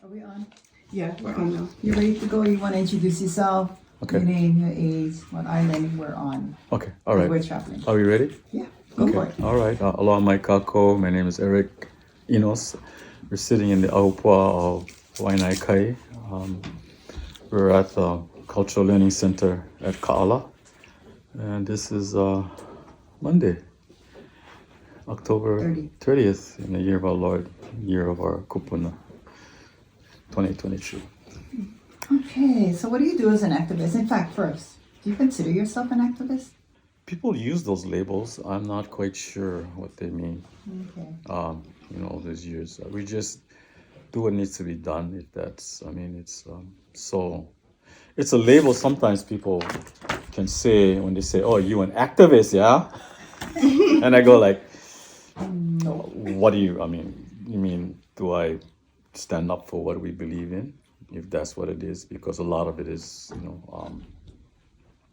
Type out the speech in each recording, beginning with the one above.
Are we on? Yeah, we're on now. You ready to go? You want to introduce yourself? Okay. Your name, your age, what island we're on. Okay, all right. We're traveling. Are we ready? Yeah, go for it. All right. Aloha mai kako. My name is Eric Enos. We're sitting in the Aupua of Waianae Kai. We're at the Cultural Learning Center at Ka'ala. And this is Monday, October 30th, in the year of our Lord, year of our kupuna, 2023. Okay, so what do you do as an activist? In fact, first, do you consider yourself an activist? People use those labels. I'm not quite sure what they mean. Okay. All these years. We just do what needs to be done. If that's, it's a label. Sometimes people can say when they say, "Oh, you an activist, yeah?" And I go like, No. "What do you? You mean do I stand up for what we believe in? If that's what it is, because a lot of it is,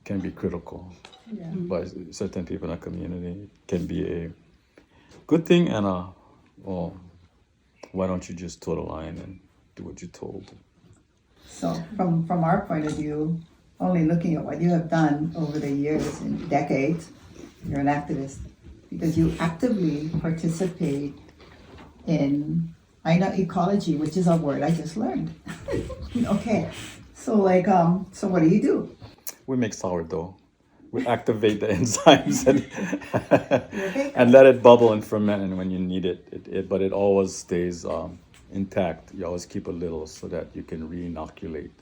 can be critical Yeah. by certain people in the community. It can be a good thing and why don't you just toe the line and do what you're told?" So from our point of view, only looking at what you have done over the years and decades, you're an activist because you actively participate in Aina ecology, which is a word I just learned. Okay, so so what do? We make sourdough. We activate the enzymes Okay. and let it bubble and ferment, and when you need it but it always stays intact. You always keep a little so that you can re-inoculate.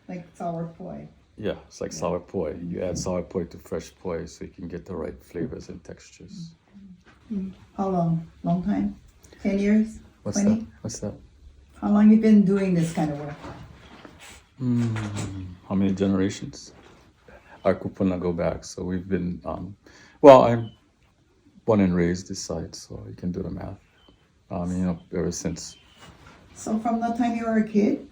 Like sour poi. Yeah, it's like sour poi. You add sour poi to fresh poi so you can get the right flavors and textures. How long? Long time? 10 years? What's 20? that? What's that? How long you been doing this kind of work? How many generations? Our kupuna go back, so we've been. I'm born and raised this side, so you can do the math. Ever since. So from the time you were a kid,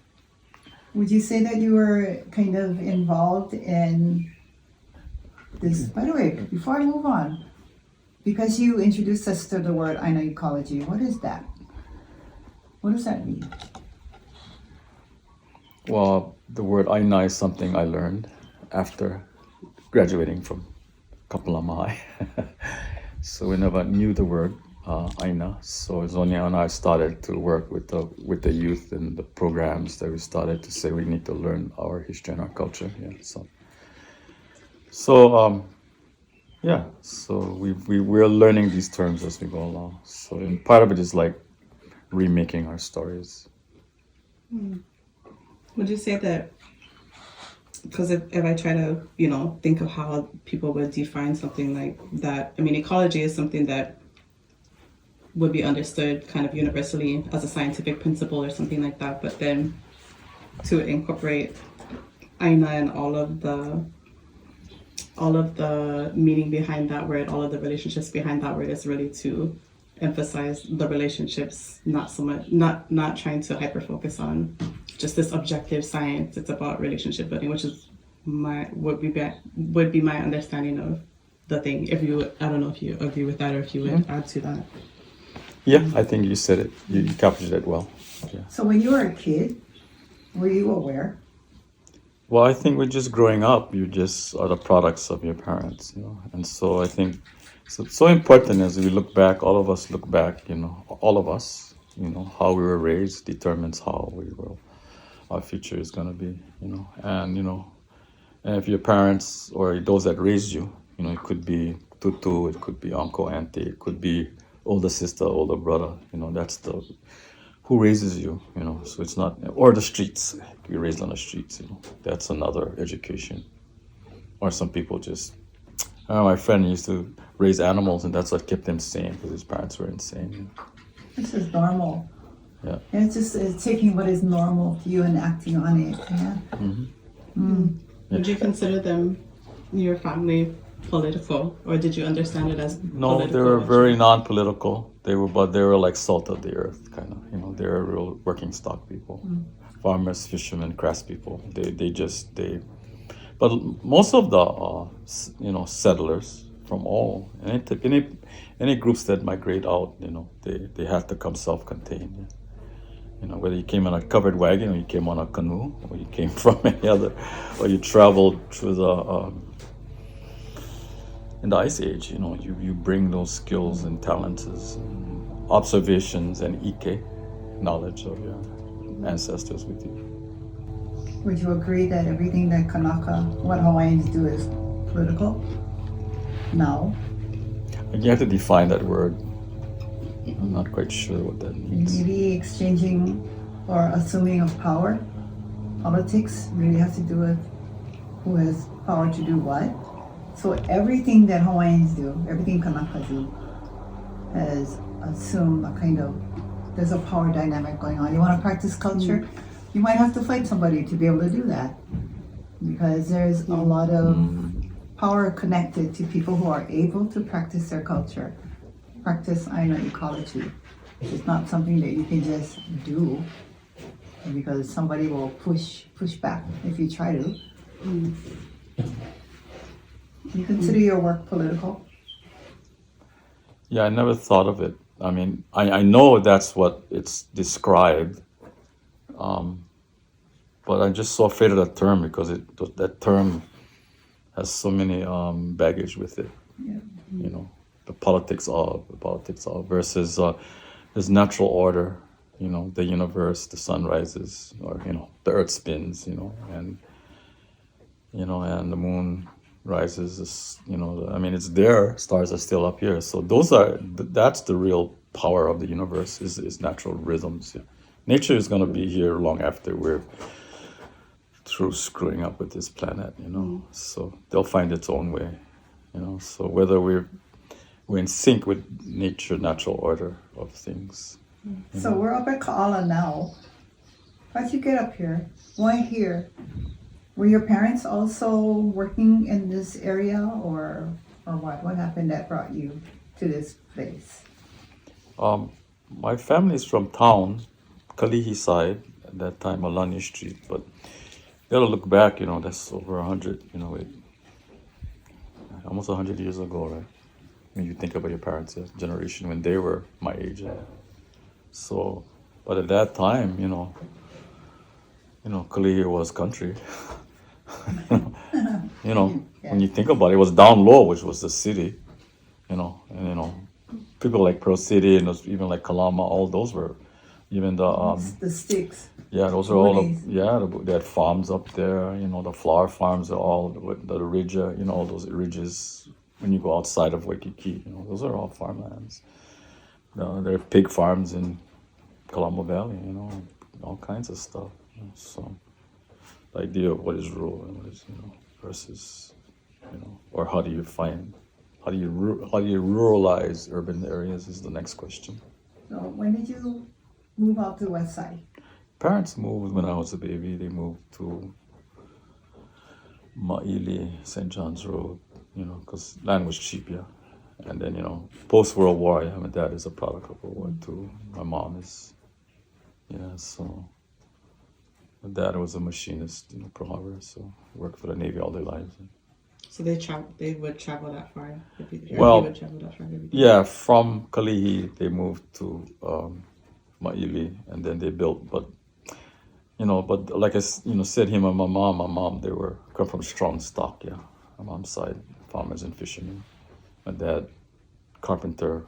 would you say that you were kind of involved in this? By the way, before I move on, because you introduced us to the word Aina ecology, what is that? What does that mean? Well, the word Aina is something I learned after graduating from Kapalama High. So we never knew the word Aina. So Zonia and I started to work with the youth and the programs that we started to say we need to learn our history and our culture. Yeah. So we're learning these terms as we go along. So and part of it is like remaking our stories. Would you say that, because if I try to, think of how people would define something like that, ecology is something that would be understood kind of universally as a scientific principle or something like that, but then to incorporate Aina and all of the meaning behind that word, all of the relationships behind that word is really to emphasize the relationships, not so much, not trying to hyper focus on just this objective science. It's about relationship building, which is would be my understanding of the thing. I don't know if you agree with that or if you would add to that. Yeah, I think you said it. You captured it well. Yeah. So when you were a kid, were you aware? Well, I think we're just growing up. You just are the products of your parents, And so I think so important as we look back, all of us look back, all of us, how we were raised determines how our future is going to be, and if your parents or those that raised you, it could be tutu, it could be uncle, auntie, it could be older sister, older brother, that's who raises you, so it's not, or the streets, you're raised on the streets, that's another education. Or some people just, my friend used to raise animals and that's what kept him sane because his parents were insane. This is normal. Yeah. And it's taking what is normal to you and acting on it. Yeah. Mm-hmm. Would you consider them, your family, political, or did you understand it as No, political? they were very non-political. They were like salt of the earth, kind of. They were real working stock people, farmers, fishermen, crafts people. But most of the settlers from all any groups that migrate out, they have to come self-contained. You know, whether you came on a covered wagon or you came on a canoe or you came from any other, or you traveled through the in the ice age. You know, you bring those skills and talents, and observations and ike knowledge of your ancestors with you. Would you agree that everything that Kanaka, what Hawaiians do is political? No. And you have to define that word. I'm not quite sure what that means. Maybe exchanging or assuming of power. Politics really has to do with who has power to do what. So everything that Hawaiians do, everything Kanaka do, has assumed a kind of, there's a power dynamic going on. You want to practice culture? You might have to fight somebody to be able to do that. Because there's a lot of power connected to people who are able to practice their culture. Practice Aina ecology. It's not something that you can just do because somebody will push back if you try to. You consider your work political? Yeah, I never thought of it. I mean, I know that's what it's described, but I'm just so afraid of that term because that term has so many baggage with it. Yeah. You know, the politics of versus there's natural order. You know, the universe, the sun rises, or you know, the earth spins. You know, and the moon rises. You know, I mean, it's there. Stars are still up here. So that's the real power of the universe is natural rhythms. Yeah. Nature is going to be here long after we're through screwing up with this planet. You know, so they'll find its own way. You know, so whether we're in sync with nature, natural order of things. So we're up at Ka'ala now. How'd you get up here? Why here? Were your parents also working in this area or what? What happened that brought you to this place? My family is from town, Kalihi side, at that time, Alani Street, but you gotta look back, you know, that's over 100, you know, almost 100 years ago, right? When you think about your parents' generation when they were my age. So, but at that time, you know, Kalihi was country. You know, when you think about it, it was down low, which was the city, you know, and people like Pearl City and even like Kalama, all those were, even The sticks. yeah, those are all Boonies. they had farms up there, you know, the flower farms are all the ridge, you know, all those ridges when you go outside of Waikiki, you know, those are all farmlands. There are pig farms in Kalama Valley, you know, all kinds of stuff. You know, so the idea of what is rural and what is, you know, versus, you know, or how do you ruralize urban areas is the next question. So when did you move out to the west side? Parents moved when I was a baby. They moved to Ma'ili, St. John's Road, you know, because land was cheap, yeah. And then, you know, post-World War, yeah, my dad is a product of World War II. My mom is, yeah, so my dad was a machinist, you know, Pearl Harbor, so worked for the Navy all their lives. So they would travel that far. Well, would travel that far every day. Yeah, from Kalihi, they moved to Ma'ili, and then they built, but like I said, him and my mom, they come from strong stock, yeah. My mom's side, farmers and fishermen. My dad, carpenter,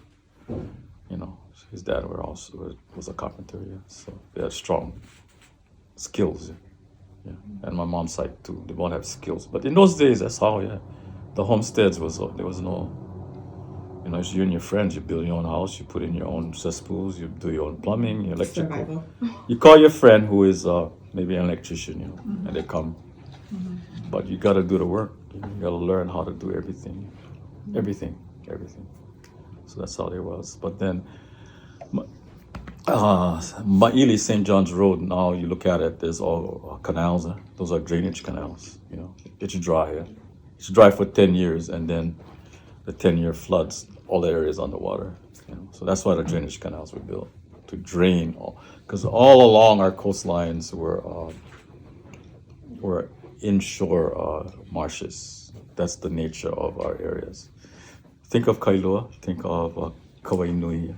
you know, his dad was a carpenter, yeah. So they had strong skills, yeah. And my mom's side too, they both have skills. But in those days, that's how, yeah. The homesteads there was no, you know, it's you and your friends, you build your own house, you put in your own cesspools, you do your own plumbing, your electrical. Survival. You call your friend who is maybe an electrician, you know, and they come. But you got to do the work. You got to learn how to do everything. So that's how it was. But then, Ma'ili, St. John's Road, now you look at it, there's all canals. Those are drainage canals, you know. It's dry. Yeah? It's dry for 10 years, and then the 10-year floods, all the areas underwater. You know? So that's why the drainage canals were built, to drain all. Because all along our coastlines were inshore marshes. That's the nature of our areas. Think of Kailua, think of Kawainui.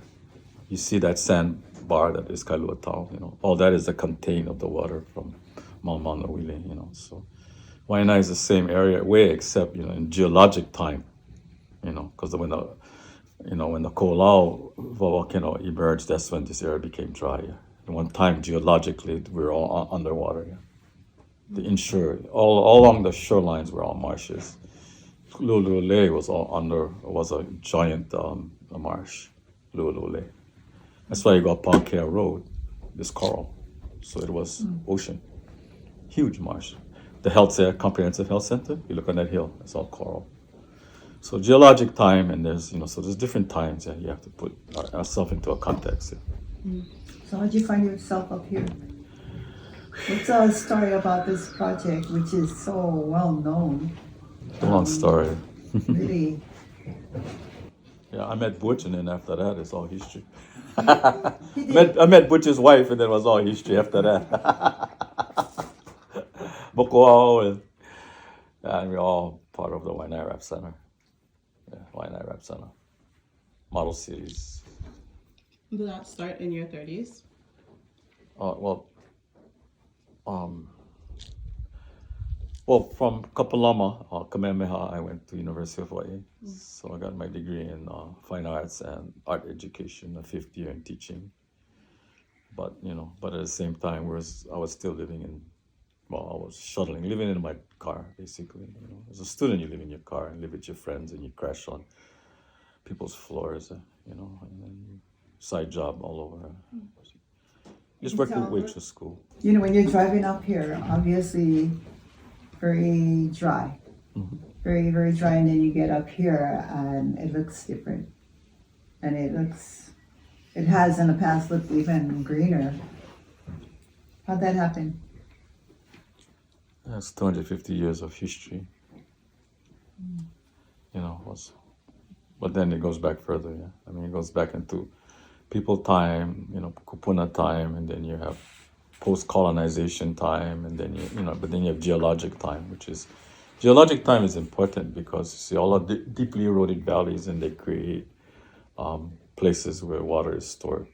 You see that sand bar that is Kailua Town, you know. All that is the contain of the water from Mount Maunawili, you know. So Waianae is the same area way except, you know, in geologic time, you know, because when the Ko'olau volcano emerged, that's when this area became dry. Yeah. And one time geologically we were all underwater. Yeah. The inshore, all along the shorelines were all marshes. Lu'ule'u was a giant marsh, Lu'ule'u. That's why you got Paukea Road, this coral. So it was ocean, huge marsh. The comprehensive health center, you look on that hill, it's all coral. So geologic time, and there's different times. Yeah, you have to put ourselves into a context. Yeah. So how'd you find yourself up here? What's a story about this project, which is so well known? The long story. Really? Yeah, I met Butch, and then after that, it's all history. He did. I met Butch's wife, and then it was all history after that. Boko'o, and we're all part of the Waianae Rap Center. Yeah, Waianae Rap Center. Model cities. Did that start in your 30s? Well, from Kapalama, Kamehameha, I went to University of Hawaii. So I got my degree in fine arts and art education, a 5th year in teaching. But at the same time, I was still living I was living in my car, basically. You know, as a student, you live in your car and live with your friends, and you crash on people's floors, you know, and then side job all over. Just working your way through school. You know, when you're driving up here, obviously very dry. Very, very dry, and then you get up here and it looks different. And it has in the past looked even greener. How'd that happen? That's 250 years of history. You know, but then it goes back further, yeah. I mean, it goes back into people time, you know, kupuna time, and then you have post-colonization time, and then but then you have geologic time, geologic time is important because you see all the deeply eroded valleys, and they create places where water is stored.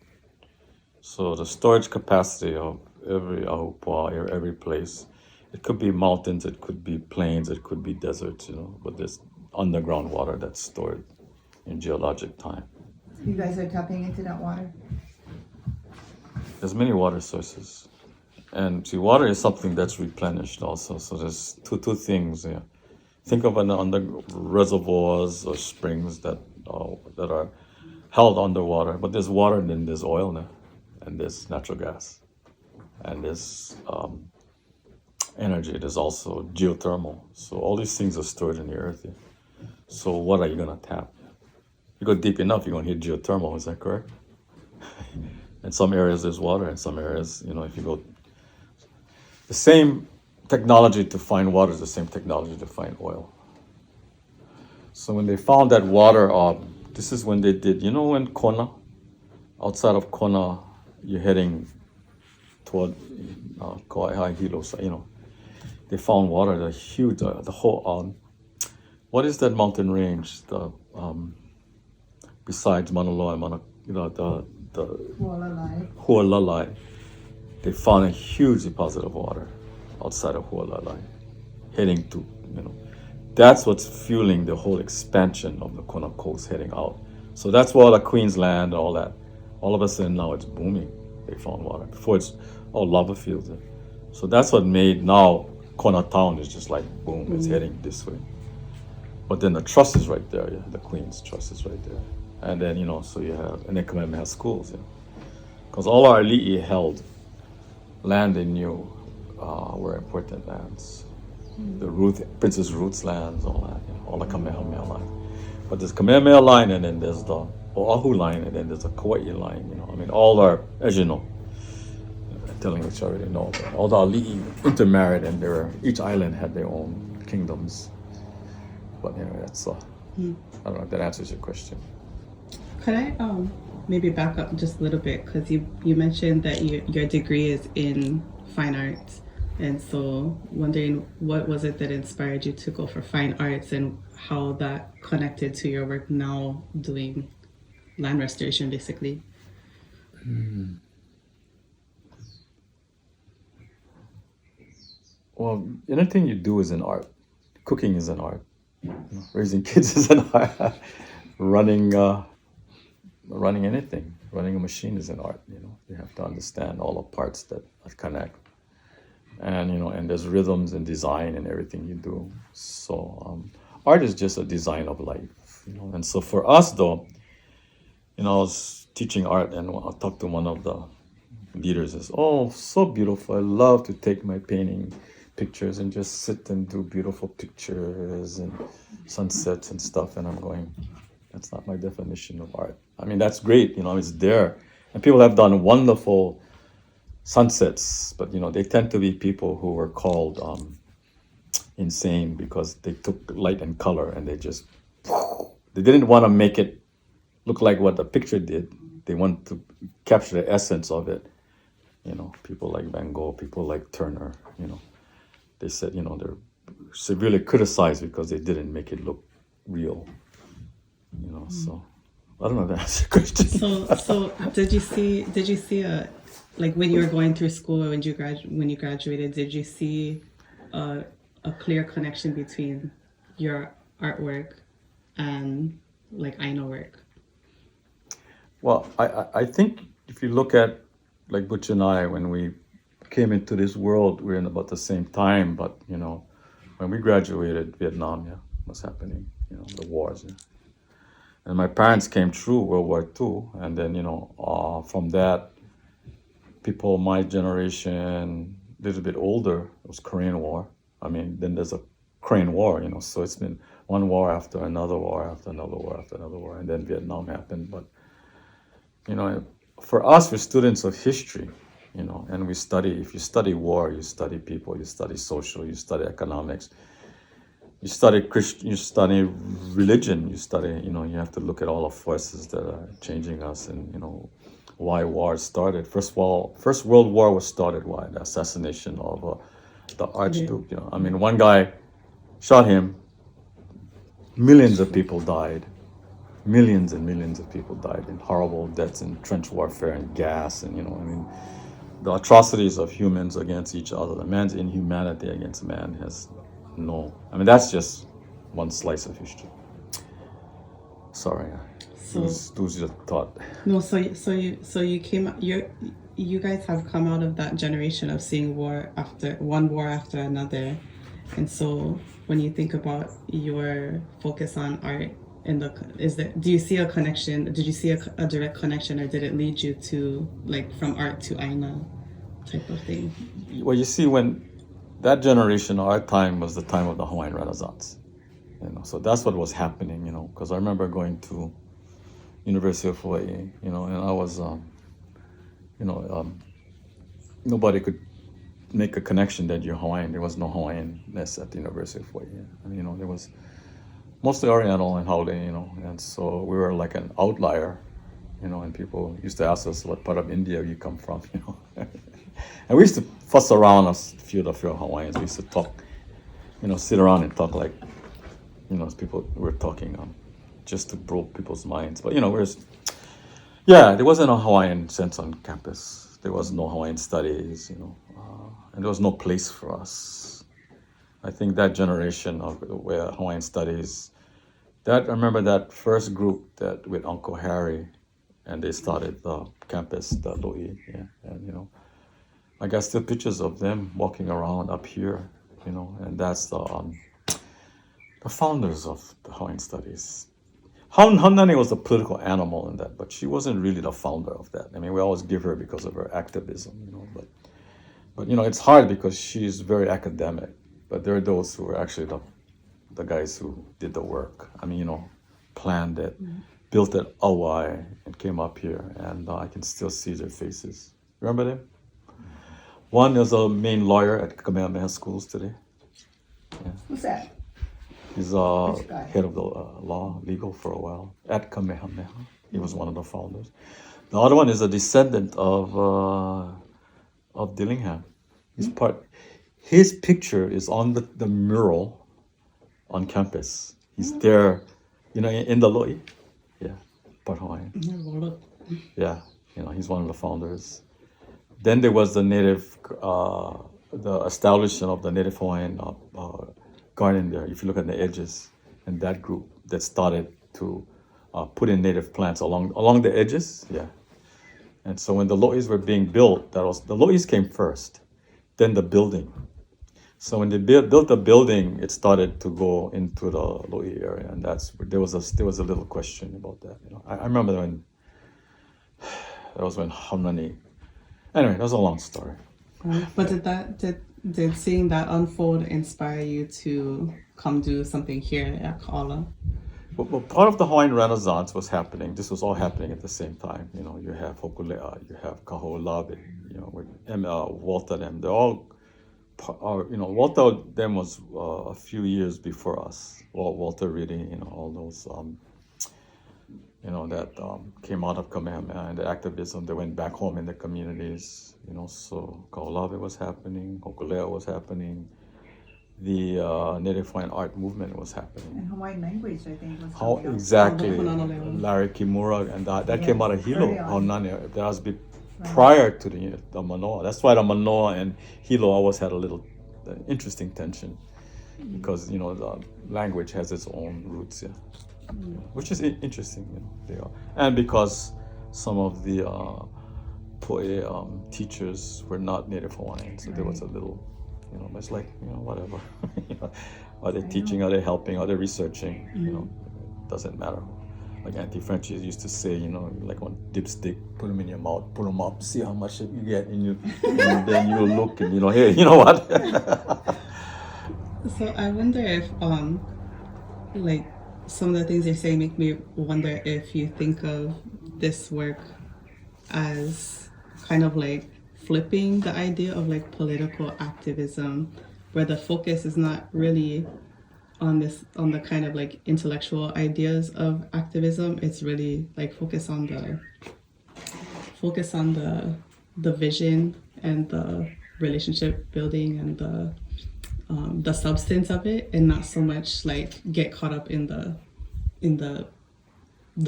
So the storage capacity of every ahupua'a, every place, it could be mountains, it could be plains, it could be deserts, you know, but there's underground water that's stored in geologic time. You guys are tapping into that water? There's many water sources. And see, water is something that's replenished also. So there's two things. Yeah. Think of under reservoirs or springs that are held underwater. But there's water, and then there's oil now, and there's natural gas, and there's energy. There's also geothermal. So all these things are stored in the earth. Yeah. So what are you gonna tap? You go deep enough, you're gonna hit geothermal. Is that correct? In some areas there's water. In some areas, you know, if you go. The same technology to find water is the same technology to find oil. So when they found that water, this is when they did, you know, when Kona, outside of Kona, you're heading toward Kauai Hilo, you know, they found water, the huge, the whole, what is that mountain range, besides Mauna Loa and the Hualalai. They found a huge deposit of water outside of Hualalai, heading to, you know, that's what's fueling the whole expansion of the Kona coast heading out. So that's why all the Queensland and all that, all of a sudden now it's booming. They found water. Before it's all lava fields. So that's what made now Kona town is just like boom, it's heading this way. But then the trust is right there, yeah. The Queen's trust is right there. And then, you know, so you have, and then Kamehameha schools, yeah. Because all our ali'i held land they knew were important lands. The Princess Ruth's lands, all that, you know, all the Kamehameha line. But there's Kamehameha line, and then there's the Oahu line, and then there's the Kauai line, you know. I mean, all our, as you know, telling which I already know, but all the ali'i intermarried, and each island had their own kingdoms. But anyway, that's, I don't know if that answers your question. Could I maybe back up just a little bit, because you mentioned that your degree is in fine arts, and so wondering what was it that inspired you to go for fine arts, and how that connected to your work now doing land restoration, basically. Well, anything you do is an art. Cooking is an art. Raising kids is an art. running, running anything, running a machine is an art. You have to understand all the parts that connect, and and there's rhythms and design and everything you do. So art is just a design of life. And so for us, though, I was teaching art, and I talked to one of the leaders. Is so beautiful. I love to take my painting pictures and just sit and do beautiful pictures and sunsets and stuff. And I'm going, that's not my definition of art. I mean, that's great, it's there. And people have done wonderful sunsets, but they tend to be people who were called insane because they took light and color and they didn't want to make it look like what the picture did. They want to capture the essence of it. People like Van Gogh, people like Turner, they said, they're severely criticized because they didn't make it look real. So I don't know if that answers your question. So did you see like when you were going through school or when you graduated, did you see a clear connection between your artwork and like Aina work? Well, I think if you look at like Butch and I, when we came into this world, we're in about the same time, but when we graduated, Vietnam was happening, the wars. And my parents came through World War II, and then from that, people my generation, a little bit older, it was Korean War. I mean, then there's a Korean War, so it's been one war after another war after another war after another war, and then Vietnam happened. But for us, we're students of history, and we study. If you study war, you study people, you study social, you study economics. You study Christian, you study religion, you study, you have to look at all the forces that are changing us and, why wars started. First World War was started why? The assassination of the Archduke, I mean, one guy shot him, millions of people died. Millions and millions of people died in horrible deaths in trench warfare and gas and, the atrocities of humans against each other, the man's inhumanity against man has that's just one slice of history. Sorry, those just thought. No, so you guys have come out of that generation of seeing one war after another, and so when you think about your focus on art, do you see a connection? Did you see a direct connection, or did it lead you to like from art to Aina type of thing? Well, you see, when that generation, our time was the time of the Hawaiian Renaissance. So that's what was happening, because I remember going to University of Hawaii, and I was, nobody could make a connection that you're Hawaiian. There was no Hawaiianness at the University of Hawaii. There was mostly Oriental and Haole, and so we were like an outlier, and people used to ask us what part of India you come from, And we used to fuss around us, few Hawaiians. We used to talk, sit around and talk like, as people were talking, just to probe people's minds. But, there wasn't a Hawaiian sense on campus. There was no Hawaiian studies, and there was no place for us. I think that generation of where Hawaiian studies, I remember that first group that with Uncle Harry, and they started the campus, the Lo'i, and, I got still pictures of them walking around up here, and that's the founders of the Hawaiian studies. Haunani was a political animal in that, but she wasn't really the founder of that. I mean, we always give her because of her activism, but it's hard because she's very academic, but there are those who are actually the guys who did the work. I mean, planned it, built it Hawaii, and came up here, and I can still see their faces. Remember them? One is a main lawyer at Kamehameha Schools today. Yeah. Who's that? He's Which guy? head of the legal for a while at Kamehameha. He was one of the founders. The other one is a descendant of Dillingham. His picture is on the mural on campus. He's there, in the Lo'i. Yeah, part Hawaiian. Yeah. You know, he's one of the founders. Then there was the the establishment of the Native Hawaiian garden there. If you look at the edges, and that group that started to put in native plants along the edges, yeah. And so when the lo'is were being built, the lo'is came first, then the building. So when they built the building, it started to go into the lo'i area, and there was a little question about that. You know, I remember when that was when Haunani. Anyway, that was a long story. But did seeing that unfold inspire you to come do something here at Ka'ala? Well, part of the Hawaiian Renaissance was happening. This was all happening at the same time. You know, you have Hokulea, you have Kaho'olawe, you know, with Walter them. They're all, you know, Walter them was a few years before us. Walter Reedy, you know, all those, you know, that came out of Kamehameha and the activism. They went back home in the communities, you know. So Kaho'olawe was happening, Hokulea was happening. The Native Hawaiian art movement was happening. And Hawaiian language, I think, was How coming up. exactly? Punana. Larry Kimura, and that Yeah, came out of Hilo, early on. Haunani. That was prior to the Manoa. That's why the Manoa and Hilo always had a little interesting tension, because you know the language has its own roots, yeah, which is interesting, you know. They are, and because some of the poe teachers were not Native Hawaiian, so there was a little. You know, it's like, you know, whatever. You know, are they teaching? Are they helping? Are they researching? You know, it doesn't matter. Like Auntie Frenchie used to say, you know, like on dipstick, put them in your mouth, pull them up, see how much you get, and then you look and you know, hey, you know what? So I wonder if like some of the things you're saying make me wonder if you think of this work as kind of like flipping the idea of like political activism, where the focus is not really on the kind of like intellectual ideas of activism. It's really like focus on the vision and the relationship building and the substance of it, and not so much like get caught up in the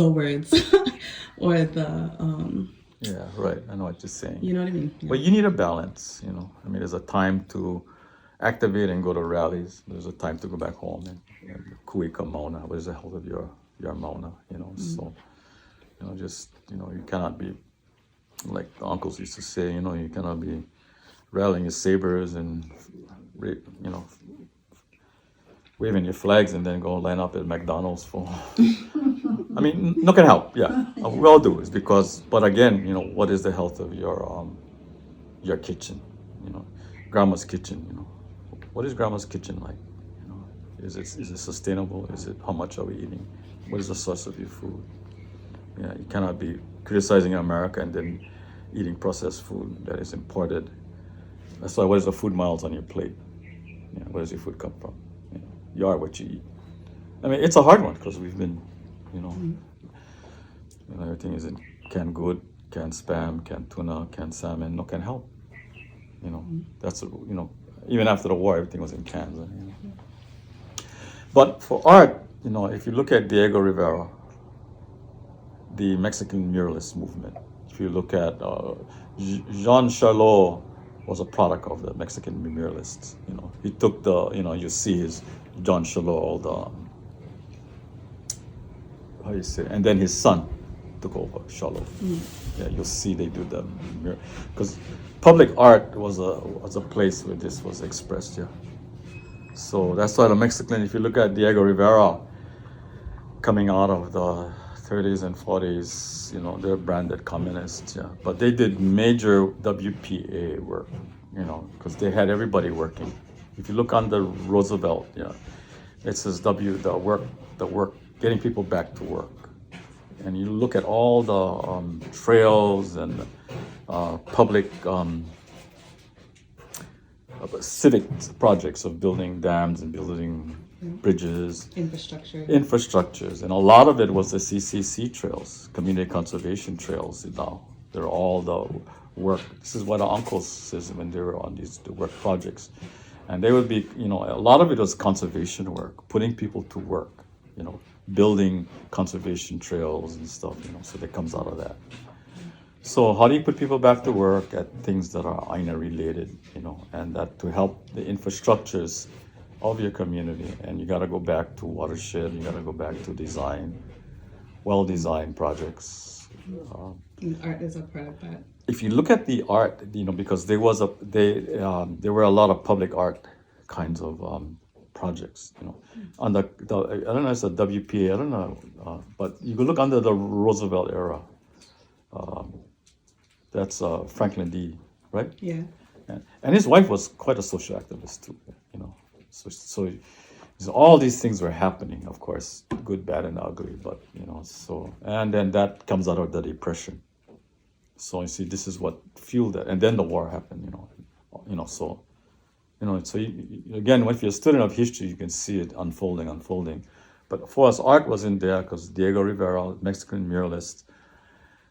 words or the Yeah, right. I know what you're saying. you know what I mean? Yeah. But you need a balance, you know. I mean, there's a time to activate and go to rallies. There's a time to go back home and kuika mauna. What is the health of your mauna, you know? So, you know, just, you know, you cannot be, like the uncles used to say, you know, you cannot be rallying your sabers and, you know, waving your flags and then go line up at McDonald's for. I mean, no can help. Yeah, we all do. It's because, but again, you know, what is the health of your kitchen? You know, grandma's kitchen. You know, what is grandma's kitchen like? You know, is it sustainable? Is it, how much are we eating? What is the source of your food? Yeah, you cannot be criticizing America and then eating processed food that is imported. That's why. What is the food miles on your plate? Yeah, where does your food come from? You know, you are what you eat. I mean, it's a hard one because we've been. You know, everything is in canned good, canned spam, canned tuna, canned salmon, no can help. You know, that's, you know, even after the war, everything was in cans. You know. But for art, you know, if you look at Diego Rivera, the Mexican muralist movement, if you look at Jean Charlot was a product of the Mexican muralists. You know, he took you know, you see his Jean Charlot, all the, how you say, and then his son took over Charlot. Yeah, you'll see they do the mirror, because public art was a place where this was expressed. Yeah, so that's why the Mexican. If you look at Diego Rivera, coming out of the 30s and 40s, you know, they're branded communists. Yeah, but they did major WPA work. You know, because they had everybody working. If you look under Roosevelt, yeah, it says the work. Getting people back to work, and you look at all the trails and public civic projects of building dams and building bridges, infrastructures, and a lot of it was the CCC trails, community conservation trails. You know, they're all the work. This is what our uncles says when they were on the work projects, and they would be, you know, a lot of it was conservation work, putting people to work, you know. Building conservation trails and stuff, you know, so that comes out of that. So how do you put people back to work at things that are Aina related, you know, and that to help the infrastructures of your community? And you got to go back to watershed. You got to go back to design, well-designed projects. And art is a part of that. If you look at the art, you know, because there were a lot of public art kinds of projects, you know, on the I don't know, it's a WPA, I don't know, but you could look under the Roosevelt era. That's Franklin D. Right? Yeah. And his wife was quite a social activist too, you know. So all these things were happening, of course, good, bad, and ugly. But you know, so and then that comes out of the Depression. So you see, this is what fueled it, and then the war happened. You know. So again, if you're a student of history, you can see it unfolding. But for us, art was in there because Diego Rivera, Mexican muralist.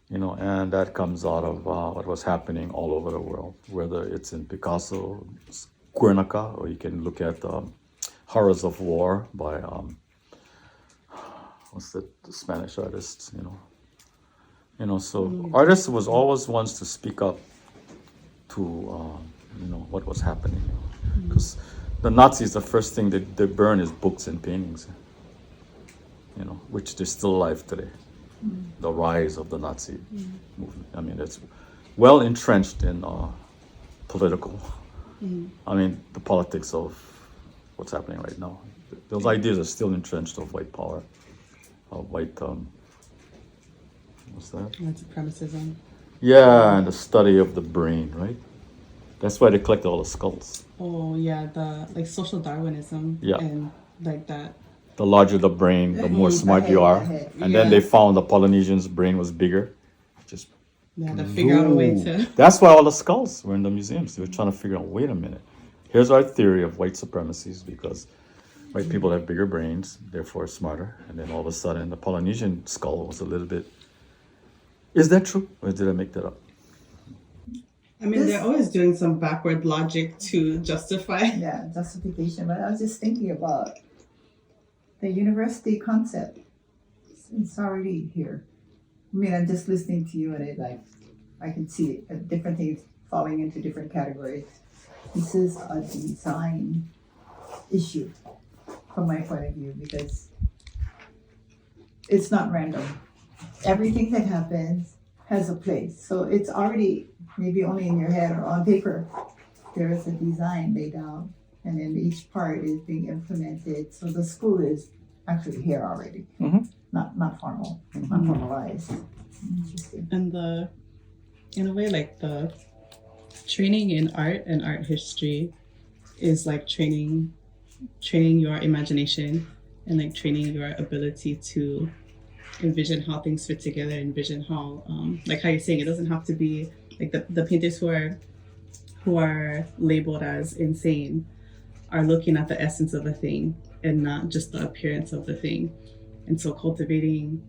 You know, and that comes out of what was happening all over the world, whether it's in Picasso, Guernica, or you can look at Horrors of War by what's the Spanish artist? You know, so artists was always ones to speak up to you know what was happening, because the Nazis, the first thing they burn is books and paintings, you know, which they're still alive today. The rise of the Nazi movement. I mean, it's well entrenched in political. I mean, the politics of what's happening right now. Those ideas are still entrenched of white power, of white. What's that? White supremacism. Yeah, and the study of the brain, right? That's why they collect all the skulls. Oh yeah, the like social Darwinism. Yeah. And like that. The larger the brain, the more smart you are. And then they found the Polynesian's brain was bigger. Just They had to figure out a way to. That's why all the skulls were in the museums. They were trying to figure out, wait a minute. Here's our theory of white supremacies, because white people have bigger brains, therefore smarter. And then all of a sudden, the Polynesian skull was a little bit. Is that true? Or did I make that up? I mean, they're always doing some backward logic to justify. Yeah, justification. But I was just thinking about the university concept. It's already here. I mean, I'm just listening to you, and I can see different things falling into different categories. This is a design issue from my point of view, because it's not random. Everything that happens has a place. So it's already maybe only in your head or on paper. There is a design laid out, and then each part is being implemented. So the school is actually here already, not formal, not formalized. Interesting. And in a way, like the training in art and art history is like training your imagination and like training your ability to envision how things fit together, envision how like how you're saying, it doesn't have to be like the painters who are labeled as insane are looking at the essence of a thing and not just the appearance of the thing. And so cultivating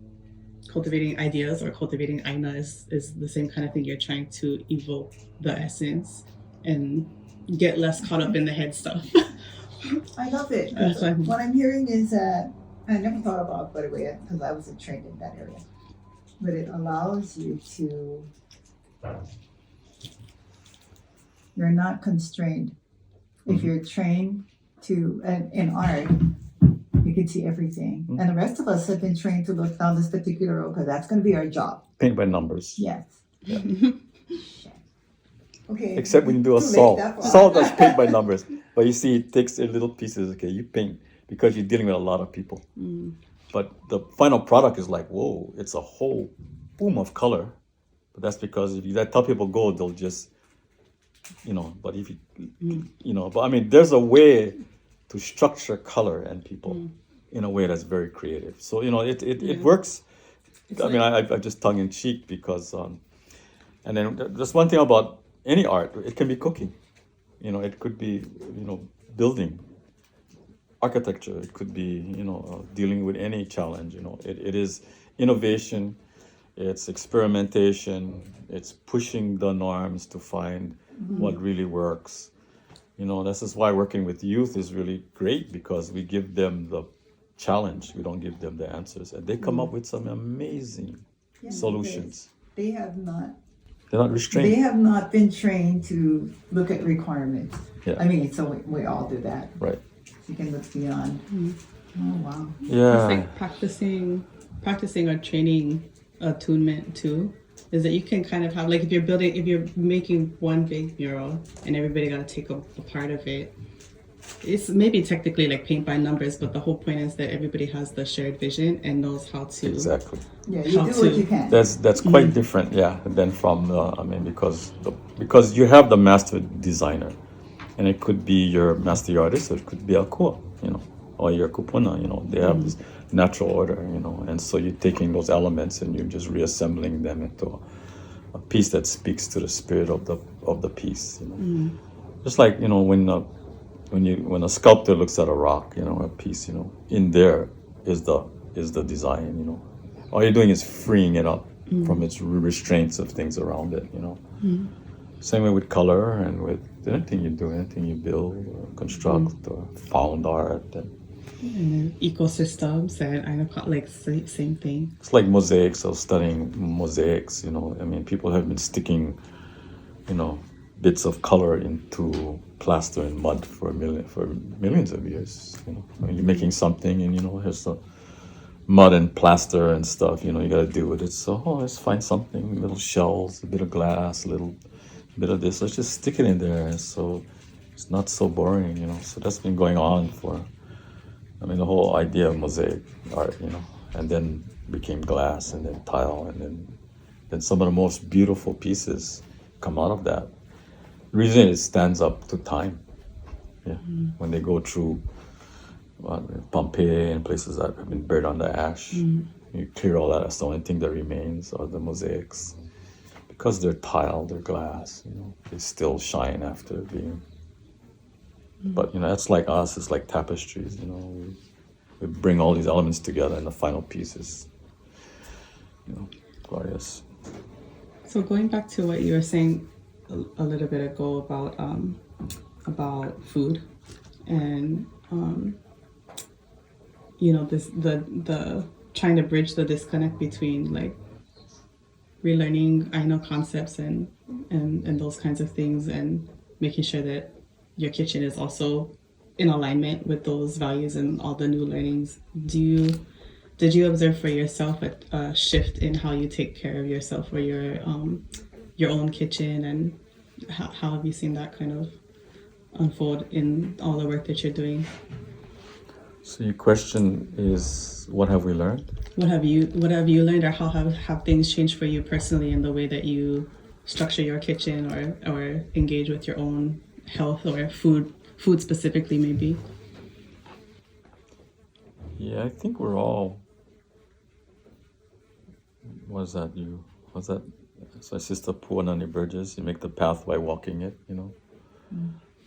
ideas or cultivating Aina is the same kind of thing. You're trying to evoke the essence and get less caught up in the head stuff. I love it. That's fine. What I'm hearing is that I never thought about, by the way, because I wasn't trained in that area. But it allows you to. You're not constrained. If you're trained in art, you can see everything. And the rest of us have been trained to look down this particular road because that's going to be our job. Paint by numbers. Yes. Yeah. Okay. Except when you do a Too late, saw. that far. Saw does paint by numbers. But you see, it takes in little pieces. Okay, you paint because you're dealing with a lot of people. But the final product is like, whoa, it's a whole boom of color. But that's because if you tell people go, they'll just, but if but I mean, there's a way to structure color and people in a way that's very creative. So, it works. I mean, I just tongue in cheek because, and then just one thing about any art, it can be cooking. It could be, building, architecture. It could be, dealing with any challenge. It is innovation. It's experimentation. It's pushing the norms to find what really works. This is why working with youth is really great, because we give them the challenge. We don't give them the answers. And they come up with some amazing solutions. They have not They're not They restrained. have not been trained to look at requirements. Yeah. I mean, so we all do that. Right. You can look beyond. Oh, wow. Yeah. It's like practicing or training attunement too. Is that you can kind of have like if you're making one big mural and everybody got to take a part of it. It's maybe technically like paint by numbers, but the whole point is that everybody has the shared vision and knows how to. Exactly. Yeah, you How do what to- you can. That's quite different, yeah, than from because you have the master designer, and it could be your master artist, or it could be a core, or your kupuna, They have this natural order, and so you're taking those elements and you're just reassembling them into a piece that speaks to the spirit of the piece, Just like when a sculptor looks at a rock, a piece, in there is the design, All you're doing is freeing it up from its restraints of things around it, Same way with color and with anything you do, anything you build or construct or found art. And ecosystems and I know like same thing. It's like mosaics. I was studying mosaics, people have been sticking, bits of color into plaster and mud for millions of years. When you're making something and here's the mud and plaster and stuff, you got to deal with it. So let's find something, little shells, a bit of glass, a little bit of this. Let's just stick it in there. And so it's not so boring, So that's been going on the whole idea of mosaic art, and then became glass and then tile and then some of the most beautiful pieces come out of that. The reason it stands up to time. Yeah. When they go through Pompeii and places that have been buried under ash, you clear all that. That's the only thing that remains are the mosaics. Because they're tile, they're glass, they still shine after being. But that's like us. It's like tapestries. We bring all these elements together, and the final piece is, glorious. So going back to what you were saying a little bit ago about food, and this the trying to bridge the disconnect between like relearning concepts and those kinds of things, and making sure that your kitchen is also in alignment with those values and all the new learnings. Did you observe for yourself a shift in how you take care of yourself or your own kitchen, and how have you seen that kind of unfold in all the work that you're doing? So your question is, what have we learned? What have you learned, or how have things changed for you personally in the way that you structure your kitchen or engage with your own health or food specifically maybe? Yeah, I think we're all. Was that? So Sister Puanani Burgess, you make the path by walking it,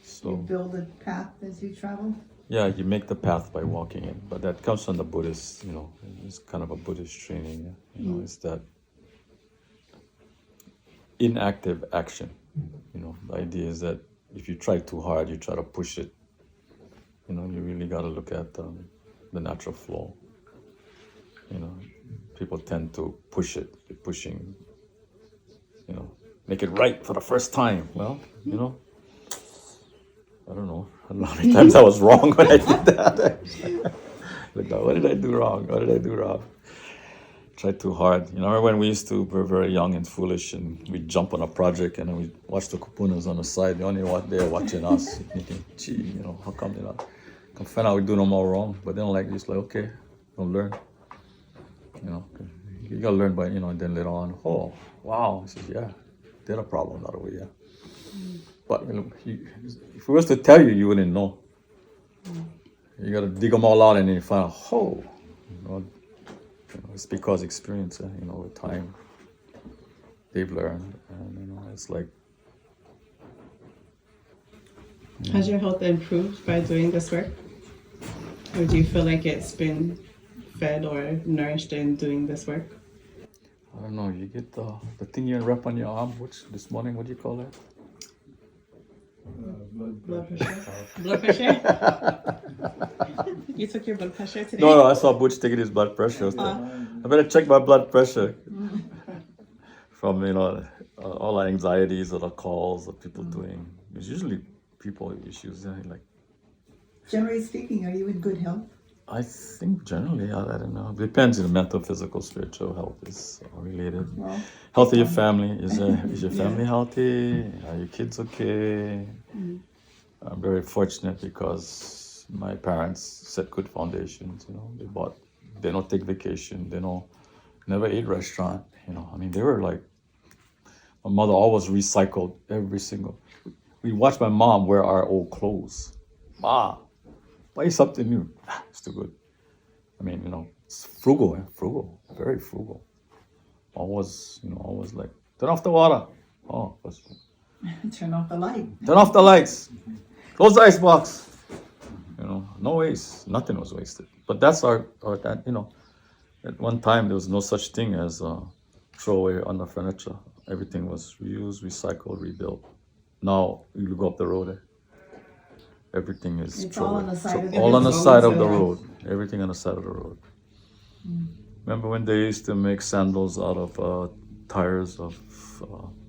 So You build a path as you travel. yeah, you make the path by walking it, but that comes from the Buddhist, it's kind of a Buddhist training, it's that inactive action, the idea is that if you try too hard, you try to push it, you really got to look at the natural flow, people tend to push it, you're pushing, make it right for the first time, well, I don't know how many times I was wrong when I did that. Like, what did I do wrong? Tried too hard. I remember when we were very young and foolish, and we'd jump on a project and then we'd watch the kupunas on the side. The only one there watching us, thinking, gee, how come, come find out we do them all wrong. But then just like, okay, don't learn. You gotta learn by, and then later on, oh, wow. I said, yeah, there's a problem that way, yeah. But if we was to tell you, you wouldn't know. You got to dig them all out, and then you find out, oh, it's because experience, with time, they've learned, and it's like. Has your health improved by doing this work, or do you feel like it's been fed or nourished in doing this work? I don't know. You get the thing you wrap on your arm. This morning? What do you call that? Blood pressure. Blood pressure? You took your blood pressure today? No, I saw Butch taking his blood pressure. I better check my blood pressure. From all the anxieties or the calls of people doing. It's usually people issues. Yeah, like Generally speaking, are you in good health? I think generally, I don't know. Depends. Mental, physical, spiritual health is related. Well, Health of your family is your Yeah. family healthy? Are your kids okay? Mm. I'm very fortunate because my parents set good foundations. You know, they don't take vacation. They don't never ate restaurant. You know, I mean, they were like my mother always recycled every single. We watched my mom wear our old clothes. Ma, buy something new. It's too good. I mean, you know, it's frugal, frugal, very frugal. Always, you know, always like turn off the water. Oh, turn off the light. turn off the lights. Close the icebox. You know, no waste. Nothing was wasted. But that's our that you know. At one time, there was no such thing as throwaway on the furniture. Everything was reused, recycled, rebuilt. Now you go up the road, everything is It's all on the side of the all on the road. side of the Yeah. road. Everything on the side of the road. Remember when they used to make sandals out of tires of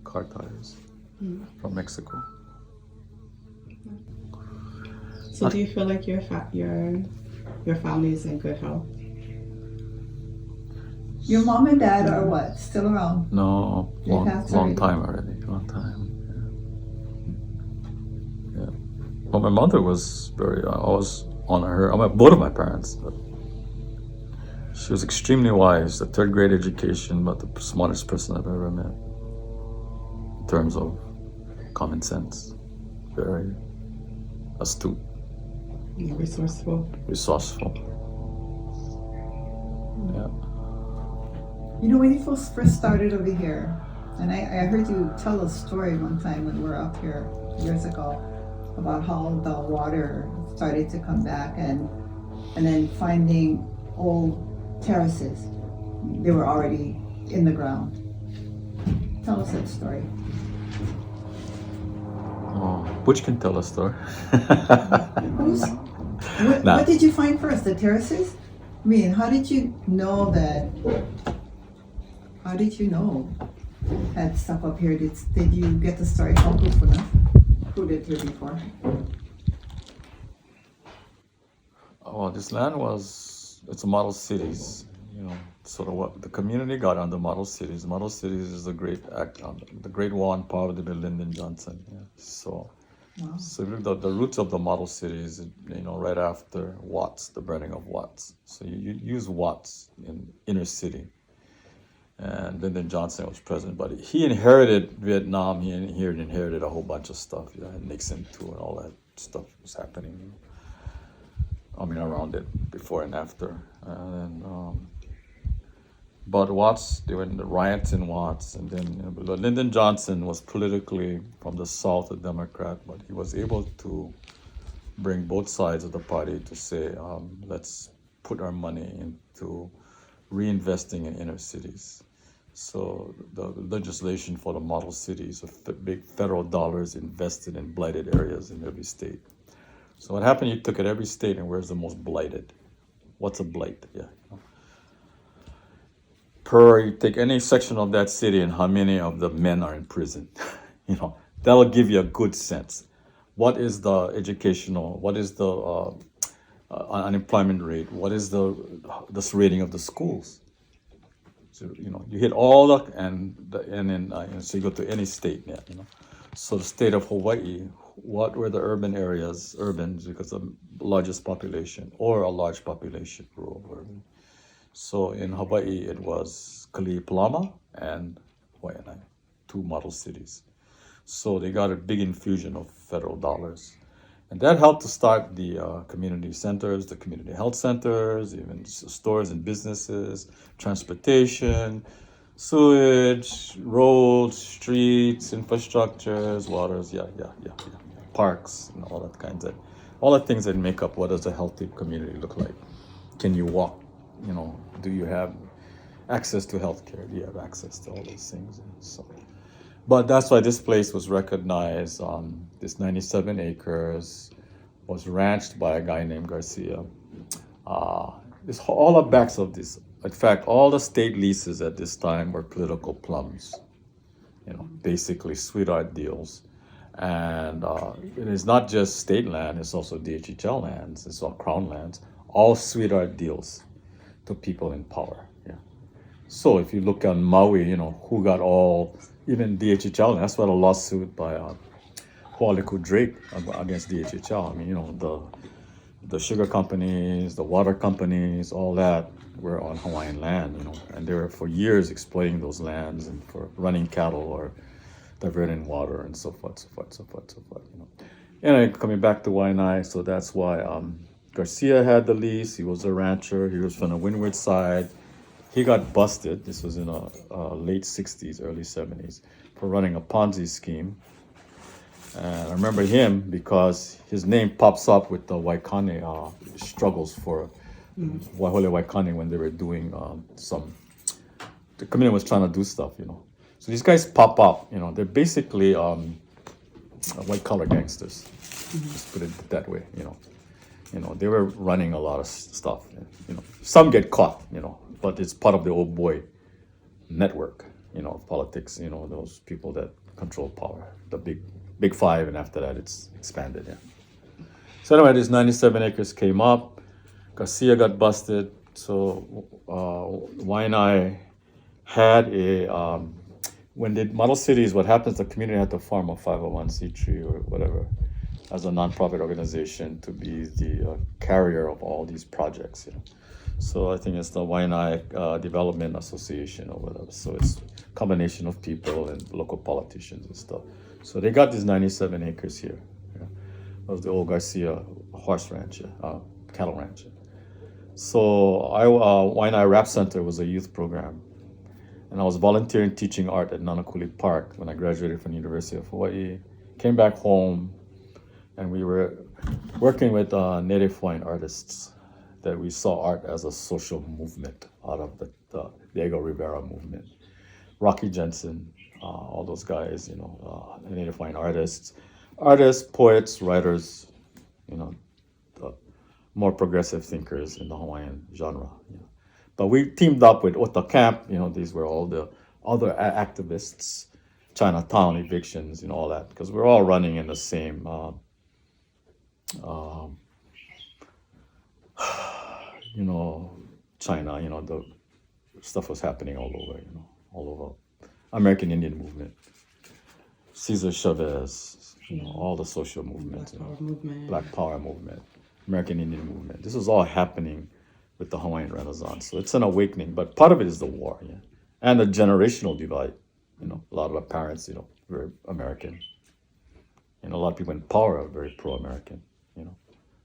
car tires from Mexico? So do you feel like your family is in good health? Your mom and dad are what? Still around? No, They passed long already. time already. Long time. Yeah. Yeah. Well, my mother was very. I was on her. I mean, both of my parents, but she was extremely wise. A third grade education, but the smartest person I've ever met. In terms of common sense, very astute, Resourceful. resourceful. Yeah. You know, when you first started over here, and I heard you tell a story one time when we were up here years ago about how the water started to come back and then finding old terraces. They were already in the ground. Tell us that story. Oh, Butch can tell a story. Nah. What did you find first? The terraces? I mean, how did you know that? How did you know that stuff up here? Did you get the story from Kufuna? Who lived here before? Oh, this land it's a model cities, you know, sort of what the community got under model cities. Model cities is the great act, the great war on poverty by Lyndon Johnson. Yeah. So Wow. the roots of the model cities, you know, right after Watts, the burning of Watts. So you use Watts in inner city. And Lyndon Johnson was president, but he inherited Vietnam. He inherited a whole bunch of stuff. Yeah, and Nixon too, and all that stuff was happening. I mean, around it, before and after. But Watts, there were the riots in Watts, and then Lyndon Johnson was politically from the South, a Democrat, but he was able to bring both sides of the party to say, let's put our money into reinvesting in inner cities. So the legislation for the model cities, big federal dollars invested in blighted areas in every state. So what happened, you took at every state and where's the most blighted? What's a blight? Yeah. You take any section of that city and how many of the men are in prison. You know, that'll give you a good sense. What is the educational, what is the unemployment rate? What is the rating of the schools? So, you know, you hit all the, so you go to any state, yeah, you know. So the state of Hawaii, what were the urban areas, because of largest population or a large population, rural, urban. So in Hawaii, it was Kali'ipalama and Waianae, two model cities. So they got a big infusion of federal dollars. And that helped to start the community centers, the community health centers, even stores and businesses, transportation, sewage, roads, streets, infrastructures, waters, parks, and all the things that make up what does a healthy community look like. Can you walk? You know, do you have access to healthcare? Do you have access to all these things? And so, but that's why this place was recognized. This 97 acres was ranched by a guy named Garcia. All the backs of this. In fact, all the state leases at this time were political plums. you know, basically sweetheart deals. And it is not just state land, it's also DHHL lands, it's all crown lands, all sweetheart deals to people in power. Yeah. So if you look on Maui, you know, who got all, even DHHL, that's what a lawsuit by Hualiku Drake against DHHL. I mean, you know, the sugar companies, the water companies, all that were on Hawaiian land, you know, and they were for years exploiting those lands and for running cattle or diverting water and so forth, you know. And coming back to Waianae, so that's why Garcia had the lease. He was a rancher. He was from the windward side. He got busted. This was in the late 60s, early 70s, for running a Ponzi scheme. And I remember him because his name pops up with the Waikane struggles for Waiahole Waikane when they were doing the community was trying to do stuff, you know. So these guys pop up, you know, they're basically white collar gangsters. Just put it that way, you know. You know, they were running a lot of stuff, you know. Some get caught, you know, but it's part of the old boy network, you know, politics, you know, those people that control power, the big five, and after that it's expanded, yeah. So anyway, this 97 acres came up, Garcia got busted, so Waianae had a, when they model cities, what happens, the community had to form a 501c3 or whatever as a nonprofit organization to be the carrier of all these projects, you know. So I think it's the Waianae Development Association or whatever. So it's a combination of people and local politicians and stuff. So they got these 97 acres here. Yeah. That was the old Garcia horse ranch, cattle ranch. So Waianae Rap Center was a youth program. And I was volunteering teaching art at Nanakuli Park when I graduated from the University of Hawaii. Came back home, and we were working with Native Hawaiian artists that we saw art as a social movement out of the Diego Rivera movement. Rocky Jensen, all those guys, you know, Native Hawaiian artists, poets, writers, you know, more progressive thinkers in the Hawaiian genre. You know. But we teamed up with Ota Camp, you know, these were all the other activists, Chinatown evictions, and all that, because we're all running in the same, you know, China, you know, the stuff was happening all over, you know, all over. American Indian movement, Cesar Chavez, you know, all the social movements, Black Power movement, American Indian movement. This was all happening with the Hawaiian Renaissance. So it's an awakening, but part of it is the war, yeah. And the generational divide. You know, a lot of our parents, you know, were American. And a lot of people in power are very pro-American, you know.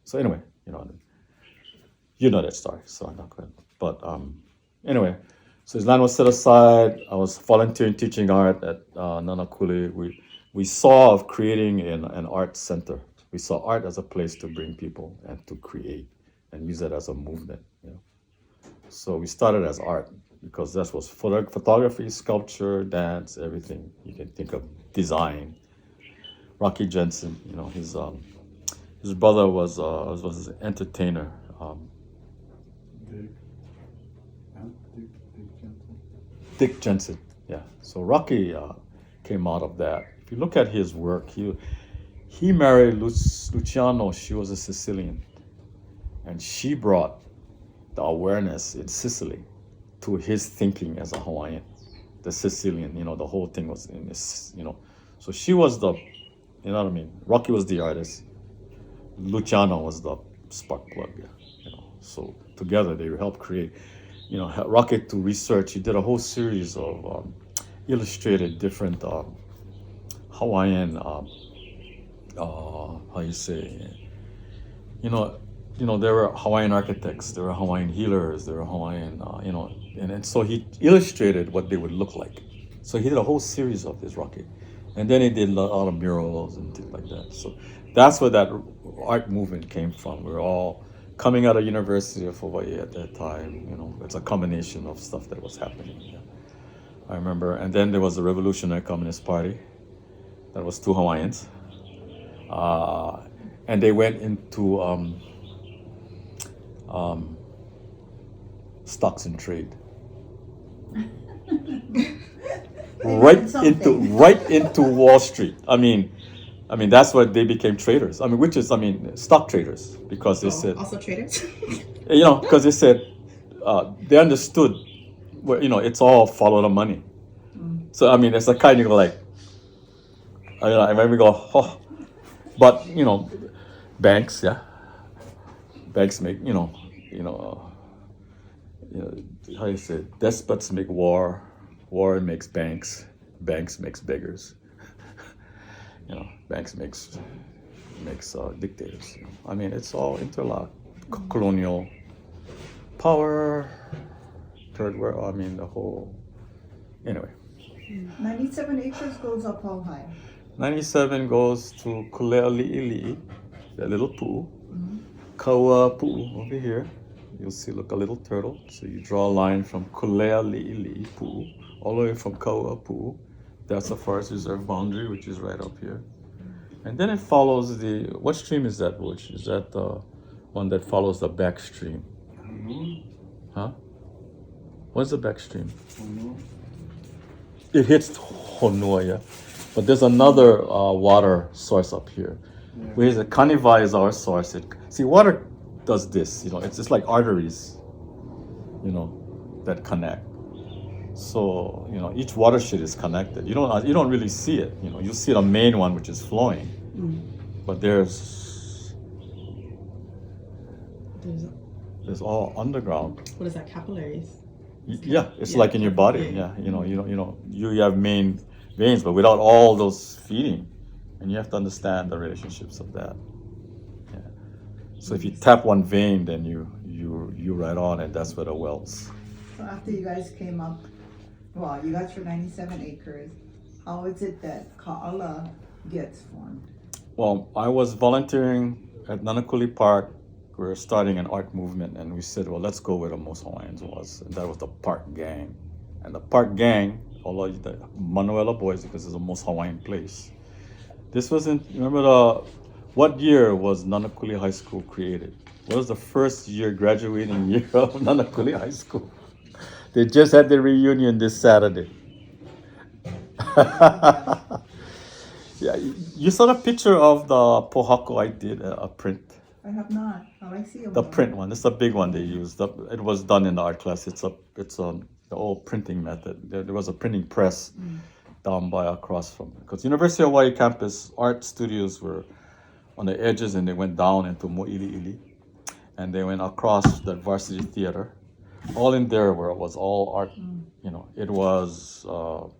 So anyway, you know that story, so I'm not going to. But anyway, so his land was set aside. I was volunteering teaching art at Nanakuli. We saw of creating an art center. We saw art as a place to bring people and to create and use it as a movement, you know. So we started as art because that was photography, sculpture, dance, everything you can think of, design. Rocky Jensen, you know, his brother was an entertainer. Dick Jensen, yeah. So Rocky came out of that. If you look at his work, he married Luciano. She was a Sicilian. And she brought the awareness in Sicily to his thinking as a Hawaiian, the Sicilian, you know, the whole thing was in this, you know. So she was the, you know what I mean? Rocky was the artist. Luciano was the spark plug, yeah, you know. So together they helped create, you know, Rocky to research. He did a whole series of illustrated different Hawaiian, how you say, you know, there were Hawaiian architects, there were Hawaiian healers, there were Hawaiian, you know, and so he illustrated what they would look like. So he did a whole series of this, Rocky. And then he did a lot of murals and things like that. So that's where that art movement came from. We were all coming out of University of Hawaii at that time, you know, it's a combination of stuff that was happening. Yeah. I remember, and then there was the Revolutionary Communist Party. That was two Hawaiians. And they went into stocks and trade. right something. into Wall Street. I mean that's why they became traders. I mean, which is stock traders because they said Also traders. because they said they understood where it's all follow the money. So I mean, it's a kind of like I remember go, oh, but banks, yeah, banks make how you say it? Despots make war, war makes banks, banks makes beggars. Banks makes dictators. I mean, it's all interlocked. Colonial power, third world. I mean, the whole. Anyway, 97 acres goes up how high? 97 goes to Kuleali'ili, that little pool. Kaua pool over here. You'll see, look, a little turtle. So you draw a line from Kuleali'ili pool all the way from Kaua pool. That's a forest reserve boundary, which is right up here. And then it follows what stream is that, Butch? Is that the one that follows the back stream? Huh? What's the back stream? It hits Honua, yeah. But there's another water source up here. Whereas the Kaniva is our source. See, water does this, it's just like arteries, that connect. So, each watershed is connected. You don't really see it. You see the main one, which is flowing. But there's all underground. What is that? Capillaries. Yeah, it's like in your body. Yeah, you have main veins, but without all those feeding, and you have to understand the relationships of that. Yeah. So if you tap one vein, then you right on, and that's where the wells. So after you guys came up, well, you got your 97 acres. How is it that Ka'ala gets formed? Well, I was volunteering at Nanakuli Park. We were starting an art movement, and we said, well, let's go where the most Hawaiians was, and that was the Park Gang. And the Park Gang, although the Manuela boys, because it's the most Hawaiian place. This wasn't, remember what year was Nanakuli High School created? What was the first graduating year of Nanakuli High School? They just had their reunion this Saturday. Yeah, you saw the picture of the Pohako I did, a print. I have not. Oh, I see. The print one. It's a big one they used. It was done in the art class. It's the old printing method. There was a printing press down by across from, because University of Hawaii campus art studios were on the edges, and they went down into Mo'ili'ili, and they went across that varsity theater. All in there was all art. It was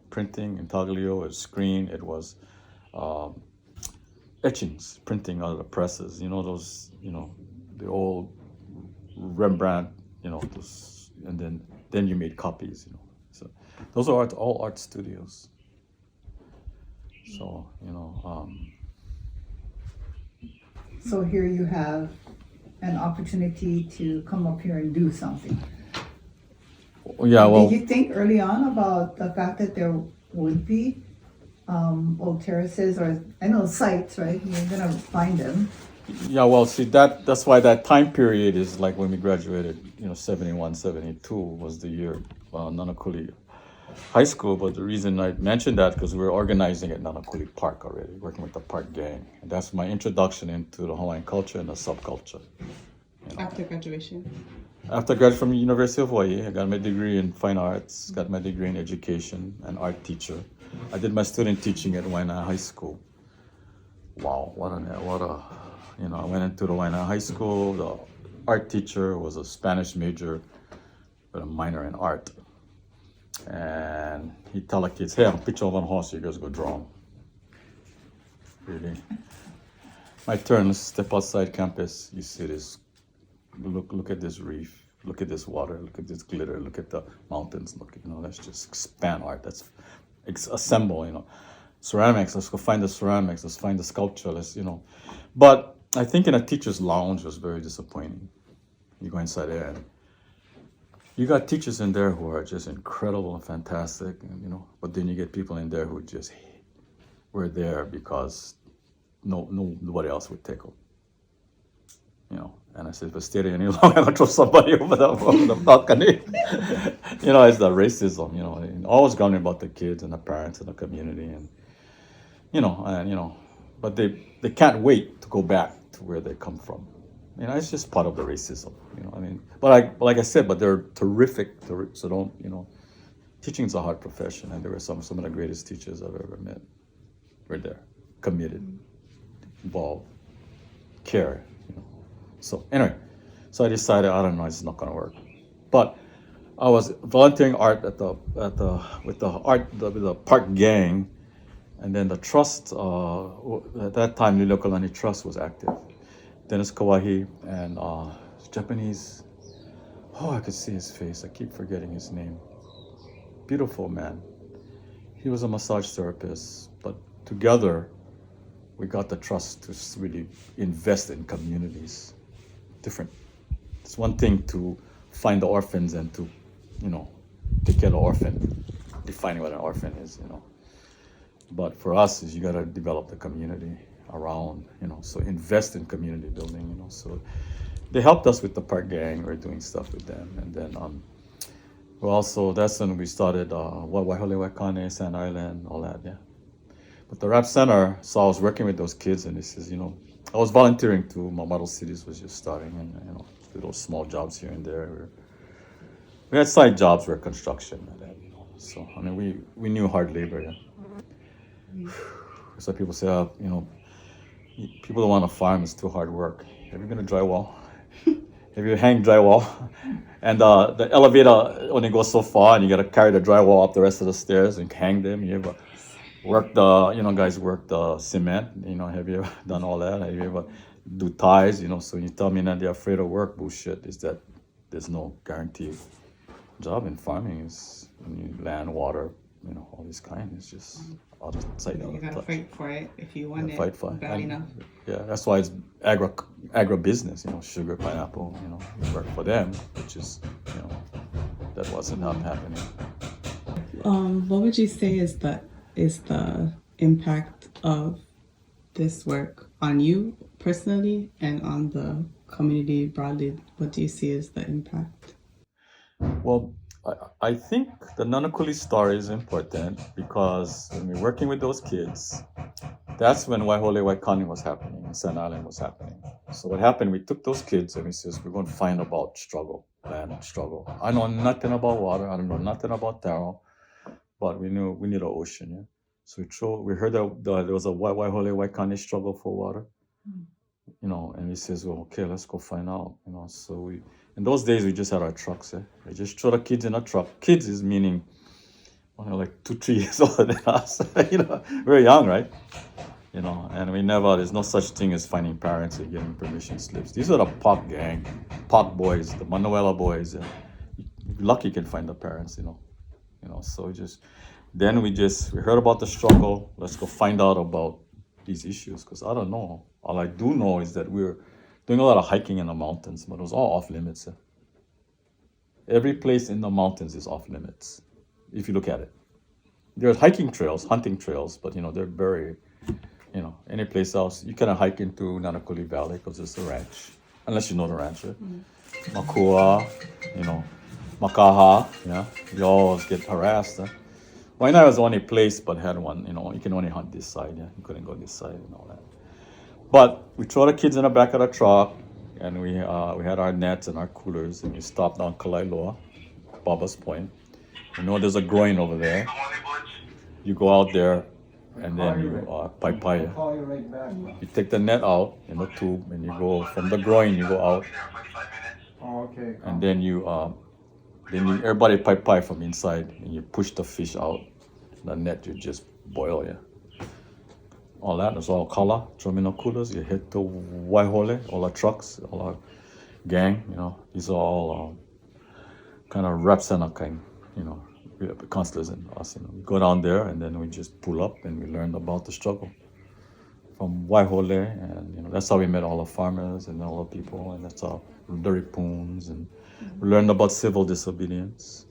printing, intaglio, it was screen, it was etchings, printing out of the presses. Those, the old Rembrandt, those, and then you made copies. So those are all art studios. So So here you have an opportunity to come up here and do something. Yeah, well, Did you think early on about the fact that there would be old terraces, or I know sites, right? You're gonna find them. yeah, well, see, that's why that time period is like when we graduated, 71, 72 was the year Nanakuli High School. But the reason I mentioned that, because we were organizing at Nanakuli Park already, working with the Park Gang. And that's my introduction into the Hawaiian culture and the subculture. After graduation. After I graduated from the University of Hawaii, I got my degree in fine arts, got my degree in education, and art teacher. I did my student teaching at Waianae High School. Wow, I went into the Waianae High School. The art teacher was a Spanish major with a minor in art. And he'd tell the kids, hey, I'm a picture of a horse, you guys go draw him. Really. My turn, let's step outside campus, you see this, look at this reef, look at this water, look at this glitter, look at the mountains, let's just expand art, let's assemble, ceramics, let's go find the ceramics, let's find the sculpture, But I think in a teacher's lounge was very disappointing. You go inside there and you got teachers in there who are just incredible and fantastic, but then you get people in there who just were there because nobody else would take them. And I said, if I stay there any longer, I'm gonna throw somebody over the balcony. You know, it's the racism. You know, and always going about the kids and the parents and the community, and but they can't wait to go back to where they come from. You know, it's just part of the racism. You know, I mean, but like I said, but they're terrific. So don't, teaching's a hard profession, and there were some of the greatest teachers I've ever met. Were there, committed, involved, care. So anyway, so I decided, I don't know, it's not gonna work. But I was volunteering art with the park gang, and then the trust. At that time, Liliuokalani Trust was active. Dennis Kawahi and Japanese. Oh, I could see his face. I keep forgetting his name. Beautiful man. He was a massage therapist, but together we got the trust to really invest in communities. Different. It's one thing to find the orphans and to, take care of the orphan, defining what an orphan is, But for us, is you got to develop the community around, so invest in community building, So they helped us with the park gang. We're doing stuff with them, and then that's when we started Waihole Waikane, Sand Island, all that, yeah. But the rap center, so I was working with those kids, and this is, I was volunteering too. My model cities was just starting, and little small jobs here and there. We had side jobs where construction and that, So I mean, we knew hard labor, yeah. So people say, people don't want to farm; it's too hard work. Have you been to drywall? Have you hang drywall? And the elevator only goes so far, and you got to carry the drywall up the rest of the stairs and hang them. You ever work guys work the cement? Have you ever done all that? Have you ever do ties? So you tell me that they're afraid of work. Bullshit. Is that there's no guaranteed job in farming? Is land, water, all this kind. It's just out of sight. You gotta fight for it if you want it Fight for it. bad enough. Yeah, that's why it's agribusiness. Sugar, pineapple. You work for them, which is that wasn't not happening. What would you say is the impact of this work on you personally and on the community broadly? What do you see as the impact? Well, I think the Nanakuli story is important because when we're working with those kids, that's when Waihole Waikani was happening and Sand Island was happening. So what happened, we took those kids and we said, we're going to find about struggle, land struggle. I know nothing about water. I don't know nothing about taro, but we knew we need an ocean. Yeah? So we heard that there was a Waihole Waikani struggle for water, and we says, well, okay, let's go find out, So in those days, we just had our trucks. We just throw the kids in a truck. Kids is meaning, like 2-3 years older than us. Very young, right? And there's no such thing as finding parents and getting permission slips. These are the park gang, park boys, the Manuela boys. You're lucky you can find the parents, So then we heard about the struggle. Let's go find out about these issues, because I don't know. All I do know is that we're doing a lot of hiking in the mountains, but it was all off limits. Every place in the mountains is off limits, if you look at it. There's hiking trails, hunting trails, but they're very, any place else. You cannot hike into Nanakuli Valley because it's a ranch, unless you know the ranch, right? Makua, Makaha, you always get harassed. Wainai was the only place but had one, you can only hunt this side, you couldn't go this side and all that. But we throw the kids in the back of the truck, and we had our nets and our coolers, and we stopped on Kalailoa, Baba's Point. There's a groin over there. You go out there, and then you paipaya. You take the net out in the tube, and you go from the groin. You go out, and then everybody paipaya from inside, and you push the fish out. The net you just boil, all that is all kala, terminal coolers. You hit the Waihole, all our trucks, all our gang, these are all kind of rep center kind, counselors and us, We go down there and then we just pull up and we learn about the struggle from Waihole, and that's how we met all the farmers and all the people, and that's how the Ripoons, and we learned about civil disobedience.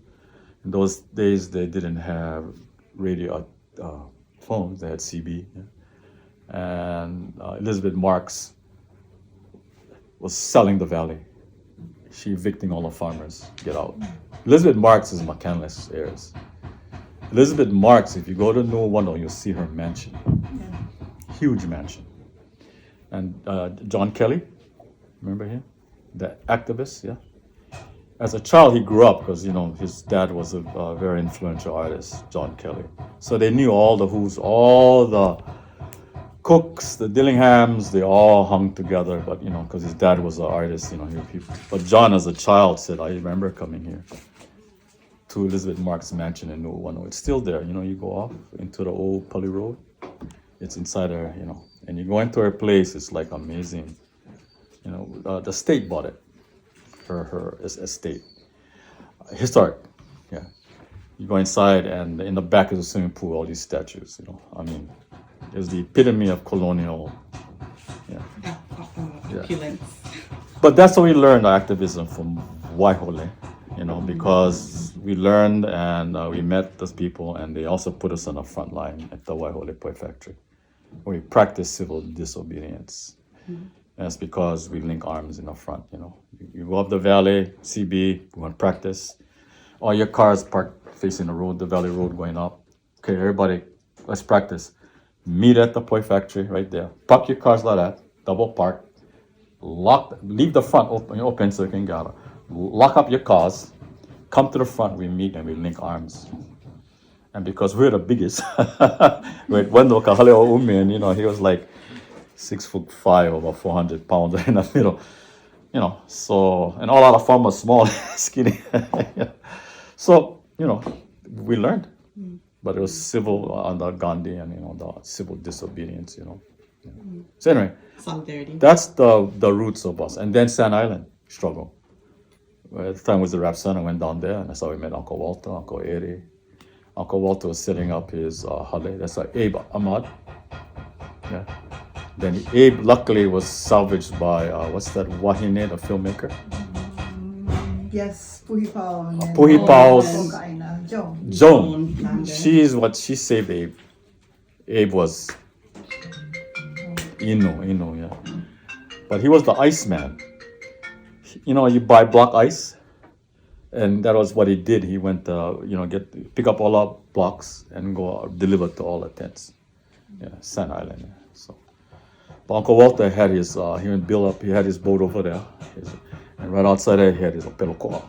In those days, they didn't have radio phones; they had CB. And Elizabeth Marks was selling the valley. She evicting all the farmers. Get out. Elizabeth Marks is McCandless heirs. Elizabeth Marks, if you go to New Wando, you'll see her mansion. Huge mansion. And John Kelly, remember him? The activist, yeah. As a child, he grew up because, his dad was a very influential artist, John Kelly. So they knew all the who's, all the Cooks, the Dillinghams, they all hung together. But, because his dad was an artist, but John, as a child, said, I remember coming here to Elizabeth Marks' mansion in New Wano. It's still there. You go off into the old Pali Road. It's inside her, and you go into her place, it's like amazing. The state bought it. Her estate. Historic, yeah. You go inside, and in the back is a swimming pool, all these statues, it was the epitome of colonial, Opulence. But that's how we learned activism from Waihole, because we learned and we met those people, and they also put us on the front line at the Waihole Poi Factory, where we practice civil disobedience. And it's because we link arms in the front, You go up the valley, CB, we want to practice. All your cars parked facing the road, the valley road going up. Okay, everybody, let's practice. Meet at the Poi Factory right there. Park your cars like that, double park. Leave the front open so you can gather. Lock up your cars, come to the front, we meet and we link arms. And because we're the biggest, with Wendo Kahaleo Umin, he was like 6'5", over 400 pounds in the middle, so, and all our farmers small, skinny. So, we learned, but it was civil under Gandhi and, the civil disobedience, So anyway, Solidarity. that's the roots of us. And then Sand Island struggle. At the time was the Rap Center, went down there, and that's how we met Uncle Walter, Uncle Eddie. Uncle Walter was setting up his hale. That's like Abe Ahmad. Yeah. Then Abe luckily was salvaged by what's that, Wahine, the filmmaker? Yes, Puhi Pao. and then- Puhi Pao's Kaina, Joan. Joan. Joan. She is what she saved Abe. Abe was Inu, yeah. But he was the Iceman. You buy block ice, and that was what he did. He went, pick up all our blocks and go deliver to all the tents. Yeah, Sand Island. Yeah. So, but Uncle Walter had his, he had his boat over there, and right outside there he had his pelokoa.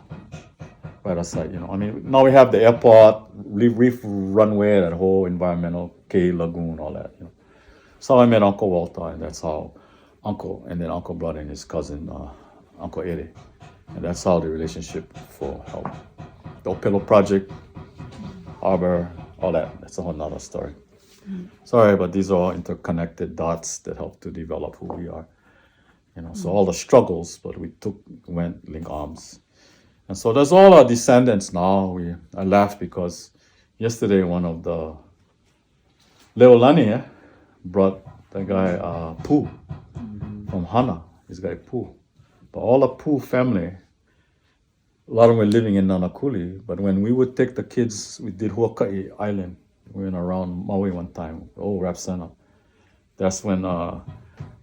Right outside, now we have the airport, reef runway, that whole environmental K lagoon, all that. So I met Uncle Walter, and that's how Uncle brought in his cousin, Uncle Eddie, and that's how the relationship for help. The Opelo Project, Harbor, all that. That's a whole nother story. Sorry, but these are all interconnected dots that help to develop who we are. So all the struggles, but we went link arms. And so there's all our descendants now. I laughed because yesterday one of the Leolani brought the guy Pooh from Hana, this guy Pooh. But all the Pooh family, a lot of them were living in Nanakuli, but when we would take the kids, we did Huakai Island. We went around Maui one time, the old Rap Center. That's when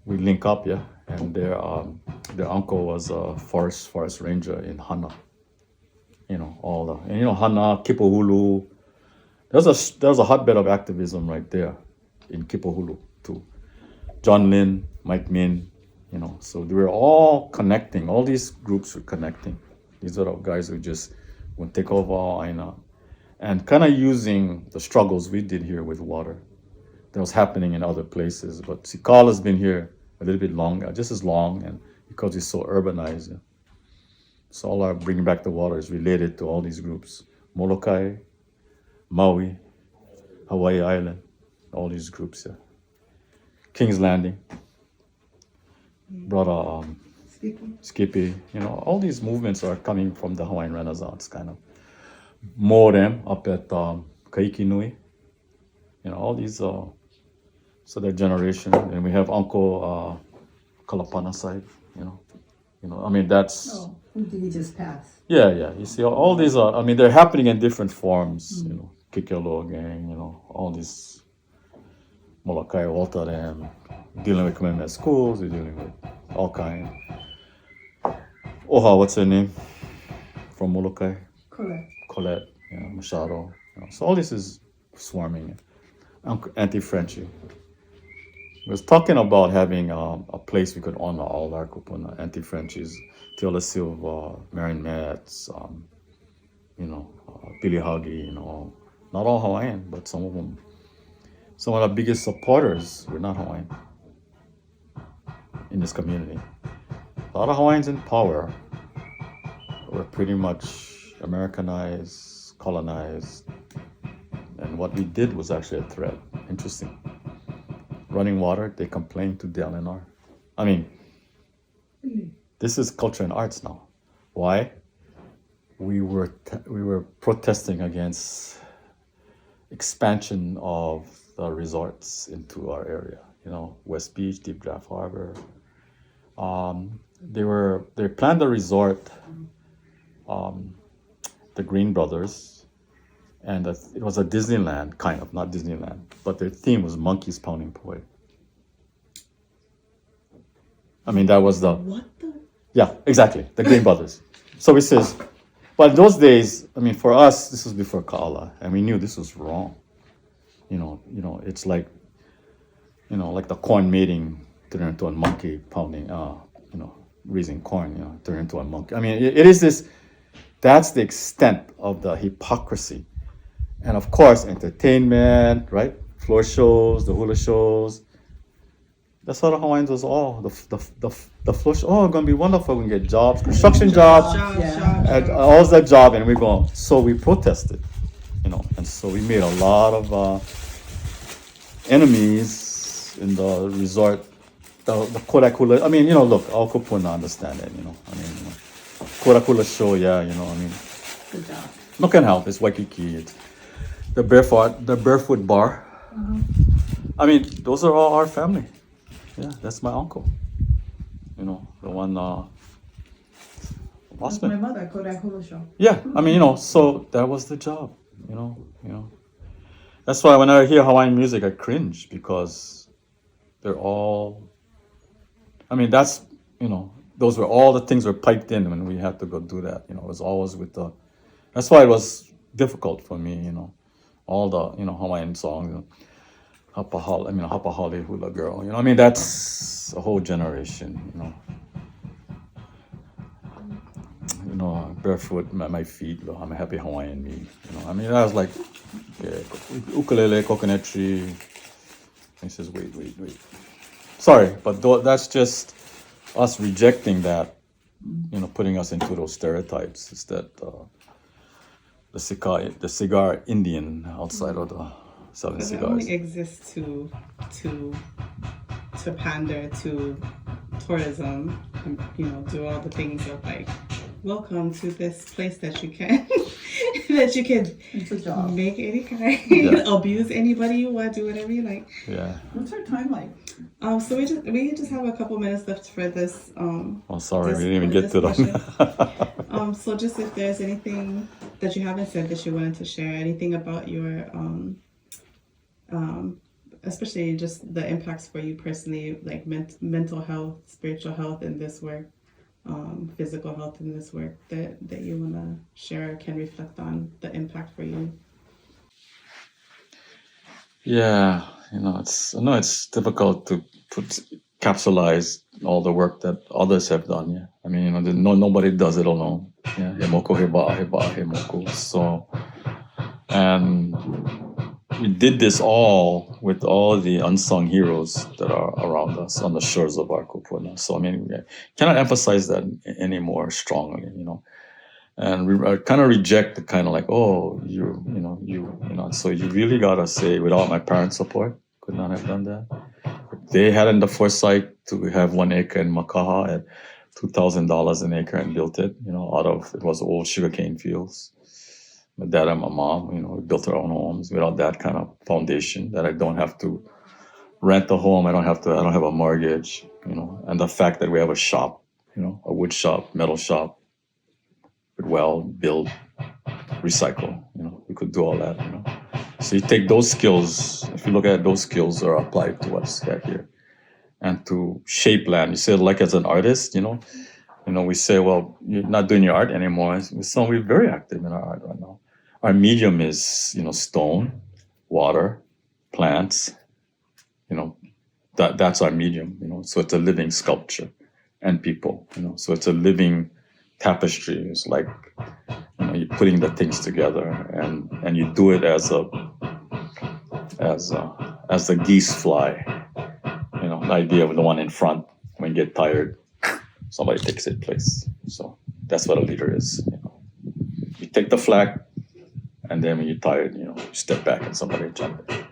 we link up, yeah. And their uncle was a forest ranger in Hana. Hana, Kipohulu. There's a hotbed of activism right there in Kipohulu too. John Lin, Mike Min, so they were all connecting. All these groups were connecting. These are the guys who just would take over Aina and kind of using the struggles we did here with water that was happening in other places. But Sikal has been here a little bit longer, just as long, and because it's so urbanized. Yeah. So all our bringing back the water is related to all these groups. Molokai, Maui, Hawaii Island, all these groups, yeah. King's Landing, brought Skippy, all these movements are coming from the Hawaiian Renaissance, kind of. Morem up at Kaiki Nui, all these, so their generation. And we have Uncle Kalapana side, that's... Oh, who did he just pass? Yeah. You see, all these are, they're happening in different forms, Kikelo gang, all these Molokai, Walter, and dealing with commitment schools, we're dealing with all kinds. Oha, what's her name? From Molokai? Correct. Colette, Machado. So all this is swarming. Anti-Frenchy. We was talking about having a place we could honor all our kupuna anti-Frenchies, Teola Silva, Marion Metz, Billy Huggy, not all Hawaiian, but some of them. Some of the biggest supporters were not Hawaiian in this community. A lot of Hawaiians in power were pretty much Americanized, colonized, and what we did was actually a threat. Interesting. Running water, they complained to the LNR. I mean, this is culture and arts now. Why? We were protesting against expansion of the resorts into our area. West Beach, Deep Draft Harbor. They planned a resort, the Green Brothers, and it was a Disneyland, kind of, not Disneyland, but their theme was monkeys pounding poi. I mean, that was What the? yeah, exactly, the Green Brothers. So he says, but in those days, I mean, for us, this was before Kaala, and we knew this was wrong. It's like, like the corn mating turned into a monkey pounding, raising corn, turned into a monkey. I mean, it is this, that's the extent of the hypocrisy. And of course, entertainment, right? Floor shows, the hula shows. That's what the Hawaiians was all. The floor show, oh, it's going to be wonderful. We can get jobs, construction jobs, and all that job. And we're going, so we protested, and so we made a lot of enemies in the resort. The Kodak Hula, I mean, look, all kupuna understand it, I mean, Kodak Hula show, I mean, Good job. no can help, it's Waikiki, it's the barefoot bar. I mean, those are all our family. Yeah, that's my uncle. The one, That's my mother, Kodak Hula Show. yeah, I mean, so that was the job, That's why when I hear Hawaiian music, I cringe because they're all, I mean, that's, those were all the things were piped in when we had to go do that. It was always with that's why it was difficult for me, all the, Hawaiian songs, Hapahali Hula Girl, I mean, that's a whole generation, barefoot, my feet, I'm a happy Hawaiian me, I mean, I was like, ukulele, coconut tree. He says, wait. Sorry, but that's just us rejecting that, putting us into those stereotypes. It's that the cigar Indian outside of the selling It cigars. only exists to pander to tourism, and, do all the things of like, welcome to this place that you can that you can It's a job. make any kind, Yeah. abuse anybody you want, do whatever you like. Yeah. What's our time like? So we just have a couple minutes left for this. Oh, sorry, This- we didn't even get to discussion. them. So just if there's anything that you haven't said that you wanted to share, anything about your especially just the impacts for you personally, like mental health, spiritual health in this work, physical health in this work that you want to share or can reflect on the impact for you. Yeah, I know it's difficult to capsulize all the work that others have done. Yeah, I mean, nobody does it alone. Yeah, hemoko heba hemoko. So, and we did this all with all the unsung heroes that are around us on the shores of our kupuna. So, I mean, we cannot emphasize that any more strongly. And we kind of reject the kind of like, oh, so you really gotta say, without my parents' support, could not have done that. They had the foresight to have 1 acre in Makaha at $2,000 an acre and built it, out of, it was old sugarcane fields. My dad and my mom, we built our own homes without that kind of foundation, that I don't have to rent a home, I don't have a mortgage, and the fact that we have a shop, a wood shop, metal shop, build, recycle, we could do all that, So you take those skills, if you look at it, those skills are applied to what's here. And to shape land, you say like as an artist, You know, we say, well, you're not doing your art anymore. So we're very active in our art right now. Our medium is, you know, stone, water, plants. You know, that's our medium. You know, so it's a living sculpture, and people. You know, so it's a living tapestry. It's like, you know, you're putting the things together, and you do it as the geese fly. You know, the idea of the one in front. When you get tired, somebody takes its place. So that's what a leader is. You know, you take the flag, and then when you're tired, you know, you step back and somebody jump in.